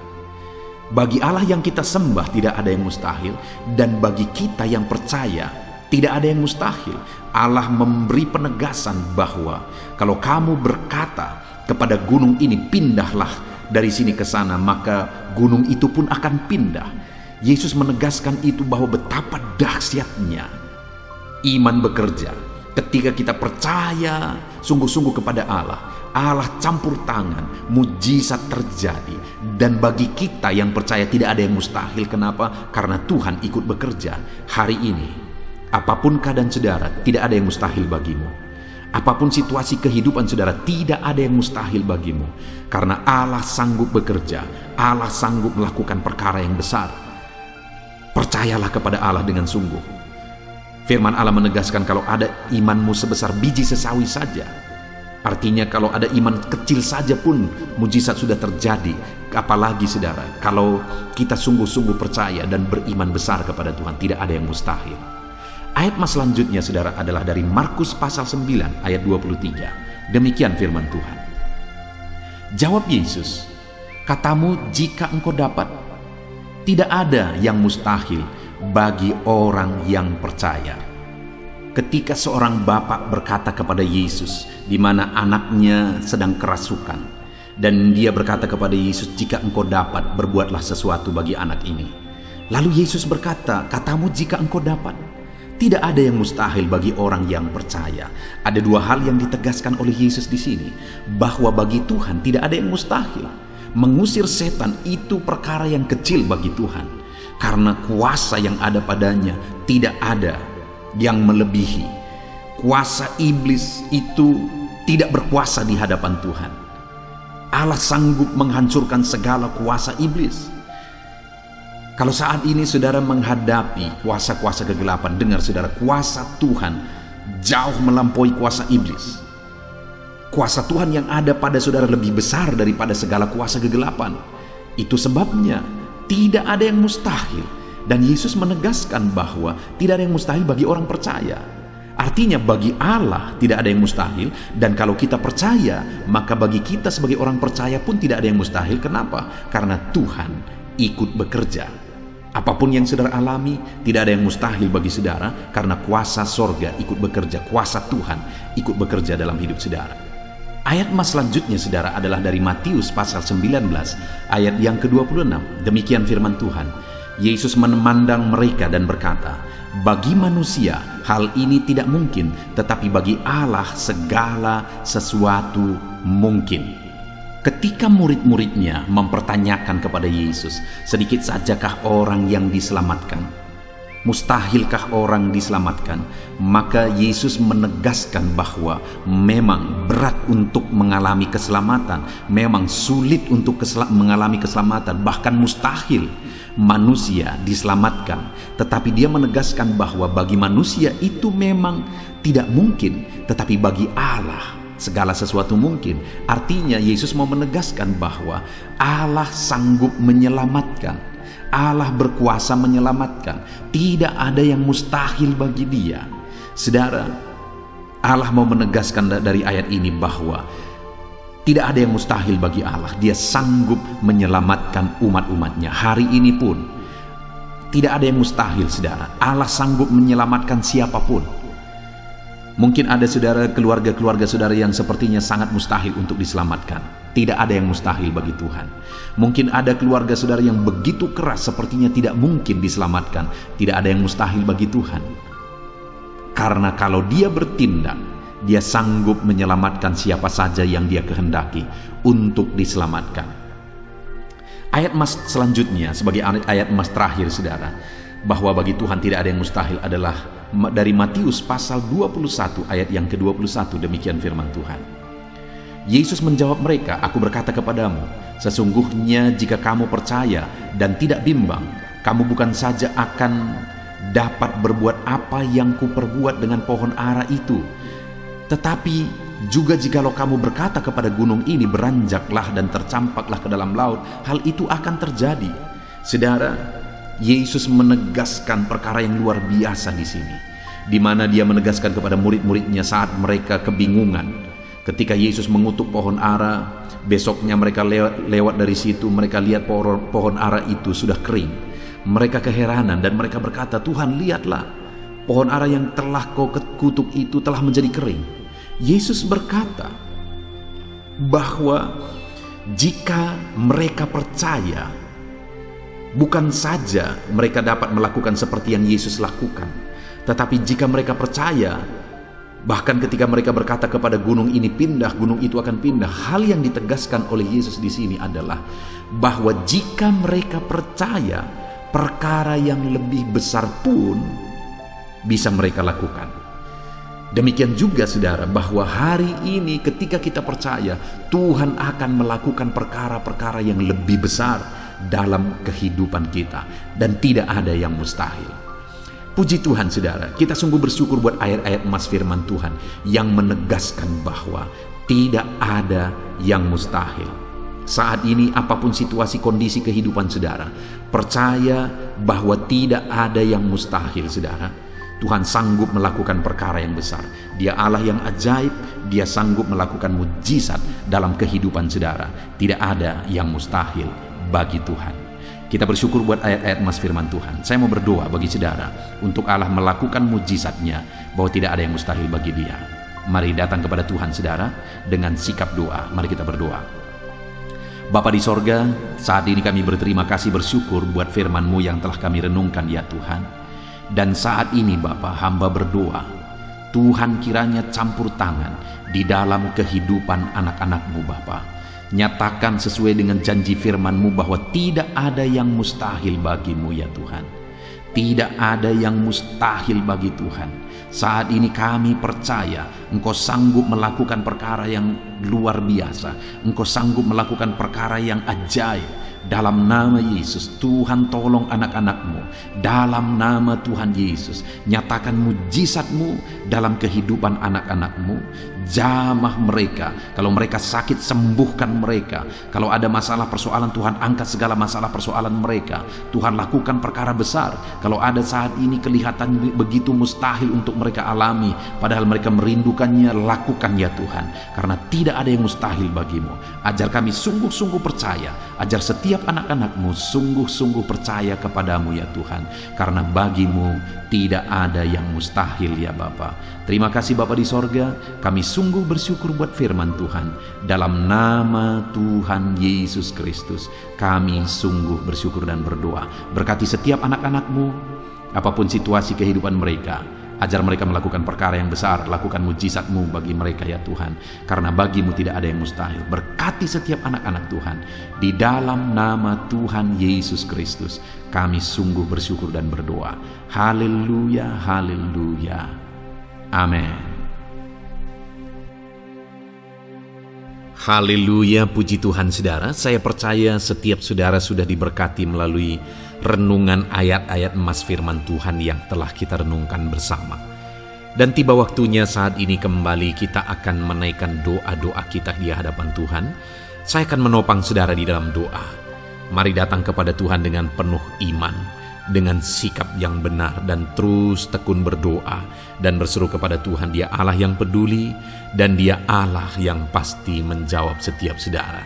Speaker 1: Bagi Allah yang kita sembah tidak ada yang mustahil, dan bagi kita yang percaya tidak ada yang mustahil. Allah memberi penegasan bahwa kalau kamu berkata kepada gunung ini, pindahlah dari sini ke sana, maka gunung itu pun akan pindah. Yesus menegaskan itu bahwa betapa dahsyatnya iman bekerja. Ketika kita percaya sungguh-sungguh kepada Allah, Allah campur tangan, mujizat terjadi. Dan bagi kita yang percaya tidak ada yang mustahil. Kenapa? Karena Tuhan ikut bekerja. Hari ini, apapun keadaan saudara, tidak ada yang mustahil bagimu. Apapun situasi kehidupan saudara, tidak ada yang mustahil bagimu. Karena Allah sanggup bekerja, Allah sanggup melakukan perkara yang besar. Percayalah kepada Allah dengan sungguh. Firman Allah menegaskan kalau ada imanmu sebesar biji sesawi saja. Artinya kalau ada iman kecil saja pun mujizat sudah terjadi. Apalagi saudara, kalau kita sungguh-sungguh percaya dan beriman besar kepada Tuhan, tidak ada yang mustahil. Ayat mas selanjutnya saudara adalah dari Markus pasal 9 ayat 23. Demikian firman Tuhan. Jawab Yesus, katamu jika engkau dapat. Tidak ada yang mustahil bagi orang yang percaya. Ketika seorang bapak berkata kepada Yesus, di mana anaknya sedang kerasukan, dan dia berkata kepada Yesus, jika engkau dapat, berbuatlah sesuatu bagi anak ini. Lalu Yesus berkata, katamu jika engkau dapat. Tidak ada yang mustahil bagi orang yang percaya. Ada dua hal yang ditegaskan oleh Yesus di sini, bahwa bagi Tuhan tidak ada yang mustahil. Mengusir setan itu perkara yang kecil bagi Tuhan, karena kuasa yang ada padanya tidak ada yang melebihi. Kuasa iblis itu tidak berkuasa di hadapan Tuhan. Allah sanggup menghancurkan segala kuasa iblis. Kalau saat ini saudara menghadapi kuasa-kuasa kegelapan, dengar saudara, kuasa Tuhan jauh melampaui kuasa iblis. Kuasa Tuhan yang ada pada saudara lebih besar daripada segala kuasa kegelapan. Itu sebabnya tidak ada yang mustahil. Dan Yesus menegaskan bahwa tidak ada yang mustahil bagi orang percaya. Artinya bagi Allah tidak ada yang mustahil. Dan kalau kita percaya, maka bagi kita sebagai orang percaya pun tidak ada yang mustahil. Kenapa? Karena Tuhan ikut bekerja. Apapun yang saudara alami, tidak ada yang mustahil bagi saudara, karena kuasa sorga ikut bekerja, kuasa Tuhan ikut bekerja dalam hidup saudara. Ayat mas selanjutnya saudara adalah dari Matius pasal 19 ayat yang ke-26. Demikian firman Tuhan. Yesus memandang mereka dan berkata, bagi manusia hal ini tidak mungkin, tetapi bagi Allah segala sesuatu mungkin. Ketika murid-muridnya mempertanyakan kepada Yesus, sedikit sajakah orang yang diselamatkan? Mustahilkah orang diselamatkan? Maka Yesus menegaskan bahwa memang berat untuk mengalami keselamatan, memang sulit untuk mengalami keselamatan, bahkan mustahil manusia diselamatkan. Tetapi dia menegaskan bahwa bagi manusia itu memang tidak mungkin, tetapi bagi Allah segala sesuatu mungkin. Artinya Yesus mau menegaskan bahwa Allah sanggup menyelamatkan. Allah berkuasa menyelamatkan. Tidak ada yang mustahil bagi Dia. Saudara, Allah mau menegaskan dari ayat ini bahwa tidak ada yang mustahil bagi Allah. Dia sanggup menyelamatkan umat-umatnya. Hari ini pun tidak ada yang mustahil, saudara. Allah sanggup menyelamatkan siapapun. Mungkin ada saudara, keluarga-keluarga saudara yang sepertinya sangat mustahil untuk diselamatkan. Tidak ada yang mustahil bagi Tuhan. Mungkin ada keluarga saudara yang begitu keras, sepertinya tidak mungkin diselamatkan. Tidak ada yang mustahil bagi Tuhan. Karena kalau Dia bertindak, Dia sanggup menyelamatkan siapa saja yang Dia kehendaki untuk diselamatkan. Ayat emas selanjutnya sebagai ayat emas terakhir saudara, bahwa bagi Tuhan tidak ada yang mustahil adalah dari Matius pasal 21 ayat yang ke-21. Demikian firman Tuhan. Yesus menjawab mereka, "Aku berkata kepadamu, sesungguhnya jika kamu percaya dan tidak bimbang, kamu bukan saja akan dapat berbuat apa yang kuperbuat dengan pohon ara itu, tetapi juga jikalau kamu berkata kepada gunung ini, beranjaklah dan tercampaklah ke dalam laut, hal itu akan terjadi." Saudara, Yesus menegaskan perkara yang luar biasa di sini, di mana Dia menegaskan kepada murid-muridnya saat mereka kebingungan. Ketika Yesus mengutuk pohon ara, besoknya mereka lewat dari situ, mereka lihat pohon ara itu sudah kering. Mereka keheranan dan mereka berkata, "Tuhan, lihatlah, pohon ara yang telah kau kutuk itu telah menjadi kering." Yesus berkata bahwa jika mereka percaya, bukan saja mereka dapat melakukan seperti yang Yesus lakukan, tetapi jika mereka percaya, bahkan ketika mereka berkata kepada gunung ini pindah, gunung itu akan pindah. Hal yang ditegaskan oleh Yesus di sini adalah bahwa jika mereka percaya, perkara yang lebih besar pun bisa mereka lakukan. Demikian juga saudara, bahwa hari ini ketika kita percaya, Tuhan akan melakukan perkara-perkara yang lebih besar dalam kehidupan kita, dan tidak ada yang mustahil. Puji Tuhan saudara, kita sungguh bersyukur buat ayat-ayat emas firman Tuhan yang menegaskan bahwa tidak ada yang mustahil. Saat ini apapun situasi kondisi kehidupan saudara, percaya bahwa tidak ada yang mustahil saudara. Tuhan sanggup melakukan perkara yang besar. Dia Allah yang ajaib, Dia sanggup melakukan mujizat dalam kehidupan saudara. Tidak ada yang mustahil bagi Tuhan. Kita bersyukur buat ayat-ayat emas firman Tuhan. Saya mau berdoa bagi saudara untuk Allah melakukan mujizatnya, bahwa tidak ada yang mustahil bagi Dia. Mari datang kepada Tuhan saudara dengan sikap doa. Mari kita berdoa. Bapa di sorga, saat ini kami berterima kasih bersyukur buat firman-Mu yang telah kami renungkan ya Tuhan. Dan saat ini Bapa, hamba berdoa, Tuhan kiranya campur tangan di dalam kehidupan anak-anak-Mu Bapa. Nyatakan sesuai dengan janji firman-Mu bahwa tidak ada yang mustahil bagi-Mu ya Tuhan. Tidak ada yang mustahil bagi Tuhan. Saat ini kami percaya Engkau sanggup melakukan perkara yang luar biasa. Engkau sanggup melakukan perkara yang ajaib. Dalam nama Yesus, Tuhan tolong anak-anak-Mu. Dalam nama Tuhan Yesus, nyatakan mujizat-Mu dalam kehidupan anak-anak-Mu. Jamah mereka. Kalau mereka sakit, sembuhkan mereka. Kalau ada masalah persoalan, Tuhan angkat segala masalah persoalan mereka. Tuhan lakukan perkara besar. Kalau ada saat ini kelihatan begitu mustahil untuk mereka alami, padahal mereka merindukannya, lakukan ya Tuhan. Karena tidak ada yang mustahil bagi-Mu. Ajar kami sungguh-sungguh percaya. Ajar setiap anak-anak-Mu sungguh-sungguh percaya kepadamu ya Tuhan. Karena bagi-Mu tidak ada yang mustahil ya Bapa. Terima kasih Bapa di sorga. Kami sungguh bersyukur buat firman Tuhan. Dalam nama Tuhan Yesus Kristus, kami sungguh bersyukur dan berdoa. Berkati setiap anak-anak-Mu, apapun situasi kehidupan mereka. Ajar mereka melakukan perkara yang besar. Lakukan mujizat-Mu bagi mereka ya Tuhan. Karena bagi-Mu tidak ada yang mustahil. Berkati setiap anak-anak Tuhan. Di dalam nama Tuhan Yesus Kristus, kami sungguh bersyukur dan berdoa. Haleluya, haleluya. Amin. Haleluya, puji Tuhan saudara. Saya percaya setiap saudara sudah diberkati melalui renungan ayat-ayat emas firman Tuhan yang telah kita renungkan bersama. Dan tiba waktunya saat ini kembali kita akan menaikkan doa-doa kita di hadapan Tuhan. Saya akan menopang saudara di dalam doa. Mari datang kepada Tuhan dengan penuh iman, dengan sikap yang benar, dan terus tekun berdoa dan berseru kepada Tuhan. Dia Allah yang peduli dan Dia Allah yang pasti menjawab setiap saudara.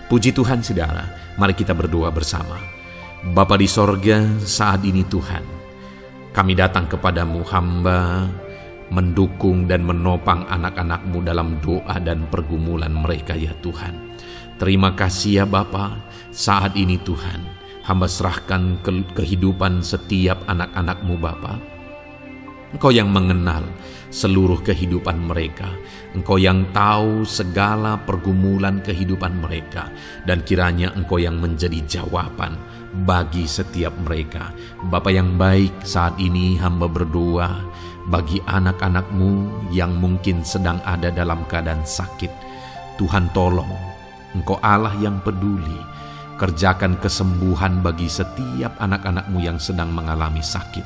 Speaker 1: Puji Tuhan saudara, mari kita berdoa bersama. Bapa di sorga, saat ini Tuhan, kami datang kepadamu, hamba mendukung dan menopang anak-anak-Mu dalam doa dan pergumulan mereka ya Tuhan. Terima kasih ya Bapa, saat ini Tuhan, hamba serahkan kehidupan setiap anak-anak-Mu Bapa. Engkau yang mengenal seluruh kehidupan mereka. Engkau yang tahu segala pergumulan kehidupan mereka. Dan kiranya Engkau yang menjadi jawaban bagi setiap mereka. Bapa yang baik, saat ini hamba berdoa bagi anak-anak-Mu yang mungkin sedang ada dalam keadaan sakit. Tuhan tolong, Engkau Allah yang peduli. Kerjakan kesembuhan bagi setiap anak-anak-Mu yang sedang mengalami sakit.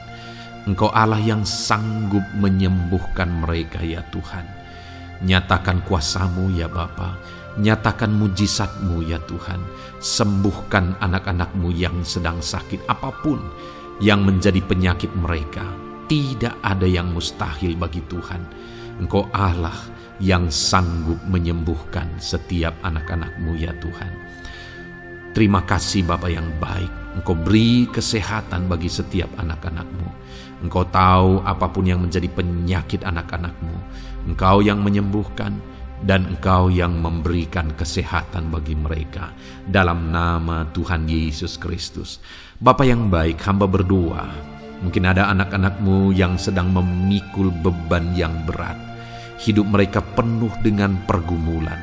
Speaker 1: Engkau Allah yang sanggup menyembuhkan mereka ya Tuhan. Nyatakan kuasa-Mu ya Bapa. Nyatakan mujizat-Mu ya Tuhan. Sembuhkan anak-anak-Mu yang sedang sakit, apapun yang menjadi penyakit mereka. Tidak ada yang mustahil bagi Tuhan. Engkau Allah yang sanggup menyembuhkan setiap anak-anak-Mu ya Tuhan. Terima kasih Bapa yang baik. Engkau beri kesehatan bagi setiap anak-anak-Mu. Engkau tahu apapun yang menjadi penyakit anak-anak-Mu. Engkau yang menyembuhkan dan Engkau yang memberikan kesehatan bagi mereka. Dalam nama Tuhan Yesus Kristus. Bapa yang baik, hamba berdoa. Mungkin ada anak-anak-Mu yang sedang memikul beban yang berat. Hidup mereka penuh dengan pergumulan.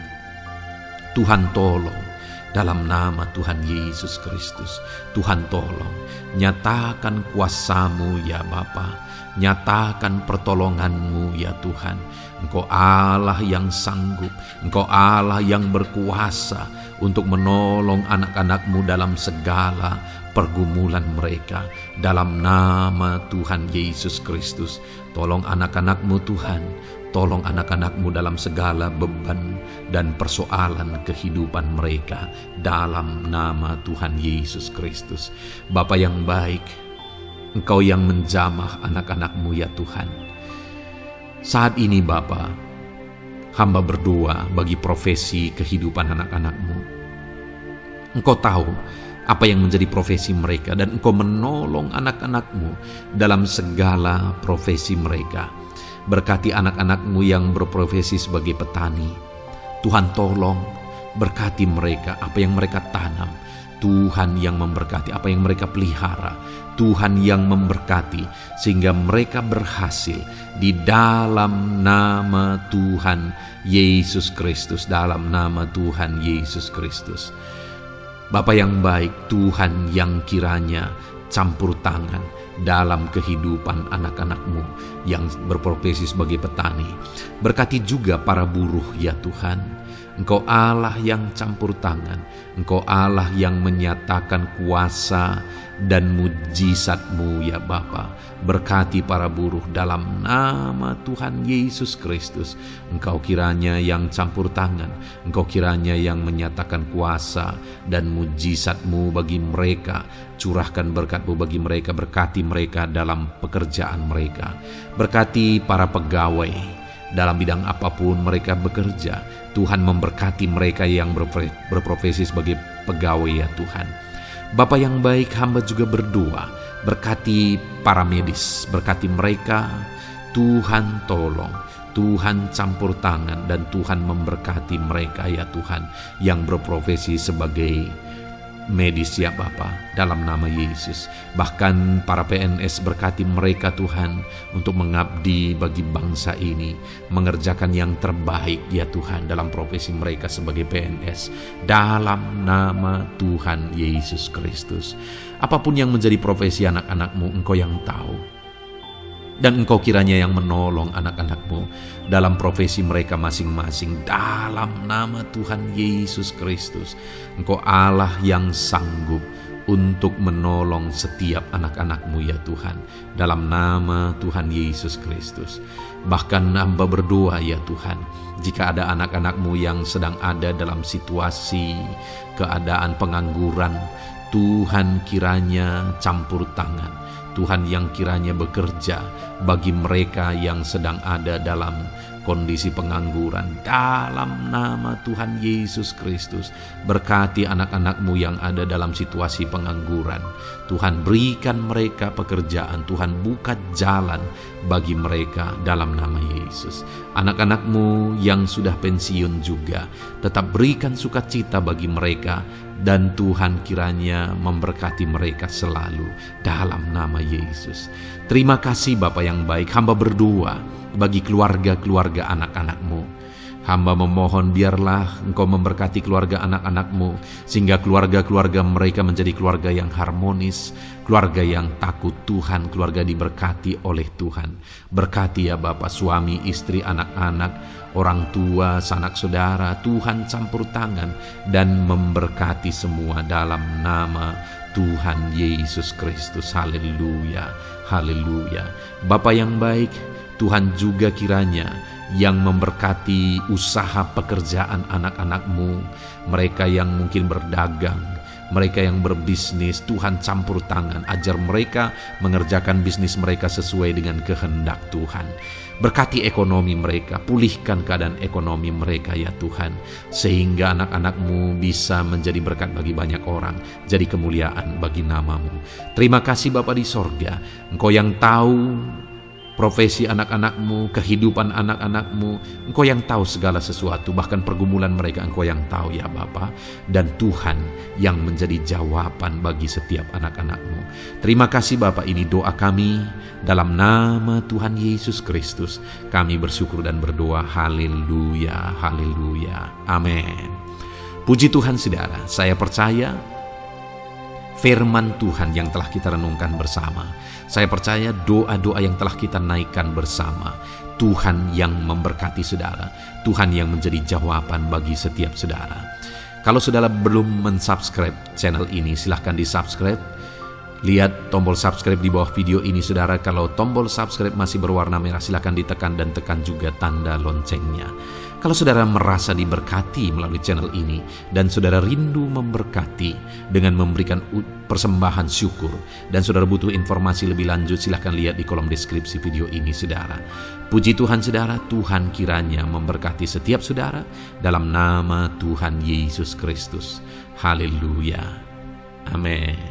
Speaker 1: Tuhan tolong. Dalam nama Tuhan Yesus Kristus, Tuhan tolong, nyatakan kuasa-Mu ya Bapa, nyatakan pertolongan-Mu ya Tuhan. Engkau Allah yang sanggup, Engkau Allah yang berkuasa untuk menolong anak-anak-Mu dalam segala pergumulan mereka. Dalam nama Tuhan Yesus Kristus, tolong anak-anak-Mu Tuhan. Tolong anak-anak-Mu dalam segala beban dan persoalan kehidupan mereka. Dalam nama Tuhan Yesus Kristus. Bapa yang baik, Engkau yang menjamah anak-anak-Mu ya Tuhan. Saat ini Bapa, hamba berdoa bagi profesi kehidupan anak-anak-Mu. Engkau tahu apa yang menjadi profesi mereka dan Engkau menolong anak-anak-Mu dalam segala profesi mereka. Berkati anak-anak-Mu yang berprofesi sebagai petani. Tuhan tolong berkati mereka, apa yang mereka tanam. Tuhan yang memberkati apa yang mereka pelihara. Tuhan yang memberkati sehingga mereka berhasil di dalam nama Tuhan Yesus Kristus. Dalam nama Tuhan Yesus Kristus. Bapa yang baik, Tuhan yang kiranya campur tangan dalam kehidupan anak-anak-Mu yang berprofesi sebagai petani. Berkati juga para buruh ya Tuhan. Engkau Allah yang campur tangan. Engkau Allah yang menyatakan kuasa dan mujizat-Mu ya Bapa. Berkati para buruh dalam nama Tuhan Yesus Kristus. Engkau kiranya yang campur tangan. Engkau kiranya yang menyatakan kuasa dan mujizat-Mu bagi mereka. Curahkan berkat-Mu bagi mereka. Berkati mereka dalam pekerjaan mereka. Berkati para pegawai dalam bidang apapun mereka bekerja. Tuhan memberkati mereka yang berprofesi sebagai pegawai ya Tuhan. Bapa yang baik, hamba juga berdoa, berkati para medis, berkati mereka. Tuhan tolong, Tuhan campur tangan, dan Tuhan memberkati mereka ya Tuhan yang berprofesi sebagai medis ya Bapa, dalam nama Yesus. Bahkan para PNS, berkati mereka Tuhan untuk mengabdi bagi bangsa ini, mengerjakan yang terbaik ya Tuhan dalam profesi mereka sebagai PNS, dalam nama Tuhan Yesus Kristus. Apapun yang menjadi profesi anak-anak-Mu, Engkau yang tahu. Dan Engkau kiranya yang menolong anak-anak-Mu dalam profesi mereka masing-masing. Dalam nama Tuhan Yesus Kristus. Engkau Allah yang sanggup untuk menolong setiap anak-anak-Mu ya Tuhan. Dalam nama Tuhan Yesus Kristus. Bahkan hamba berdoa ya Tuhan, jika ada anak-anak-Mu yang sedang ada dalam situasi keadaan pengangguran, Tuhan kiranya campur tangan. Tuhan yang kiranya bekerja bagi mereka yang sedang ada dalam kondisi pengangguran. Dalam nama Tuhan Yesus Kristus, berkati anak-anak-Mu yang ada dalam situasi pengangguran. Tuhan berikan mereka pekerjaan, Tuhan buka jalan bagi mereka dalam nama Yesus. Anak-anak-Mu yang sudah pensiun juga, tetap berikan sukacita bagi mereka dan Tuhan kiranya memberkati mereka selalu dalam nama Yesus. Terima kasih Bapa yang baik, hamba berdoa bagi keluarga-keluarga anak-anak-Mu. Hamba memohon biarlah Engkau memberkati keluarga anak-anak-Mu, sehingga keluarga-keluarga mereka menjadi keluarga yang harmonis, keluarga yang takut Tuhan, keluarga diberkati oleh Tuhan. Berkati ya Bapa, suami, istri, anak-anak, orang tua, sanak saudara, Tuhan campur tangan dan memberkati semua dalam nama Tuhan Yesus Kristus. Haleluya, haleluya. Bapa yang baik, Tuhan juga kiranya yang memberkati usaha pekerjaan anak-anak-Mu, mereka yang mungkin berdagang, mereka yang berbisnis. Tuhan campur tangan, ajar mereka mengerjakan bisnis mereka sesuai dengan kehendak Tuhan. Berkati ekonomi mereka, pulihkan keadaan ekonomi mereka ya Tuhan, sehingga anak-anak-Mu bisa menjadi berkat bagi banyak orang, jadi kemuliaan bagi nama-Mu. Terima kasih Bapa di sorga, Engkau yang tahu profesi anak-anak-Mu, kehidupan anak-anak-Mu. Engkau yang tahu segala sesuatu, bahkan pergumulan mereka Engkau yang tahu ya Bapa. Dan Tuhan yang menjadi jawaban bagi setiap anak-anak-Mu. Terima kasih Bapa, ini doa kami dalam nama Tuhan Yesus Kristus. Kami bersyukur dan berdoa. Haleluya, haleluya, amin. Puji Tuhan saudara, saya percaya firman Tuhan yang telah kita renungkan bersama, saya percaya doa-doa yang telah kita naikkan bersama, Tuhan yang memberkati saudara, Tuhan yang menjadi jawaban bagi setiap saudara. Kalau saudara belum mensubscribe channel ini, silahkan di-subscribe. Lihat tombol subscribe di bawah video ini saudara. Kalau tombol subscribe masih berwarna merah, silahkan ditekan dan tekan juga tanda loncengnya. Kalau saudara merasa diberkati melalui channel ini dan saudara rindu memberkati dengan memberikan persembahan syukur, dan saudara butuh informasi lebih lanjut, silahkan lihat di kolom deskripsi video ini saudara. Puji Tuhan saudara, Tuhan kiranya memberkati setiap saudara dalam nama Tuhan Yesus Kristus. Haleluya, amin.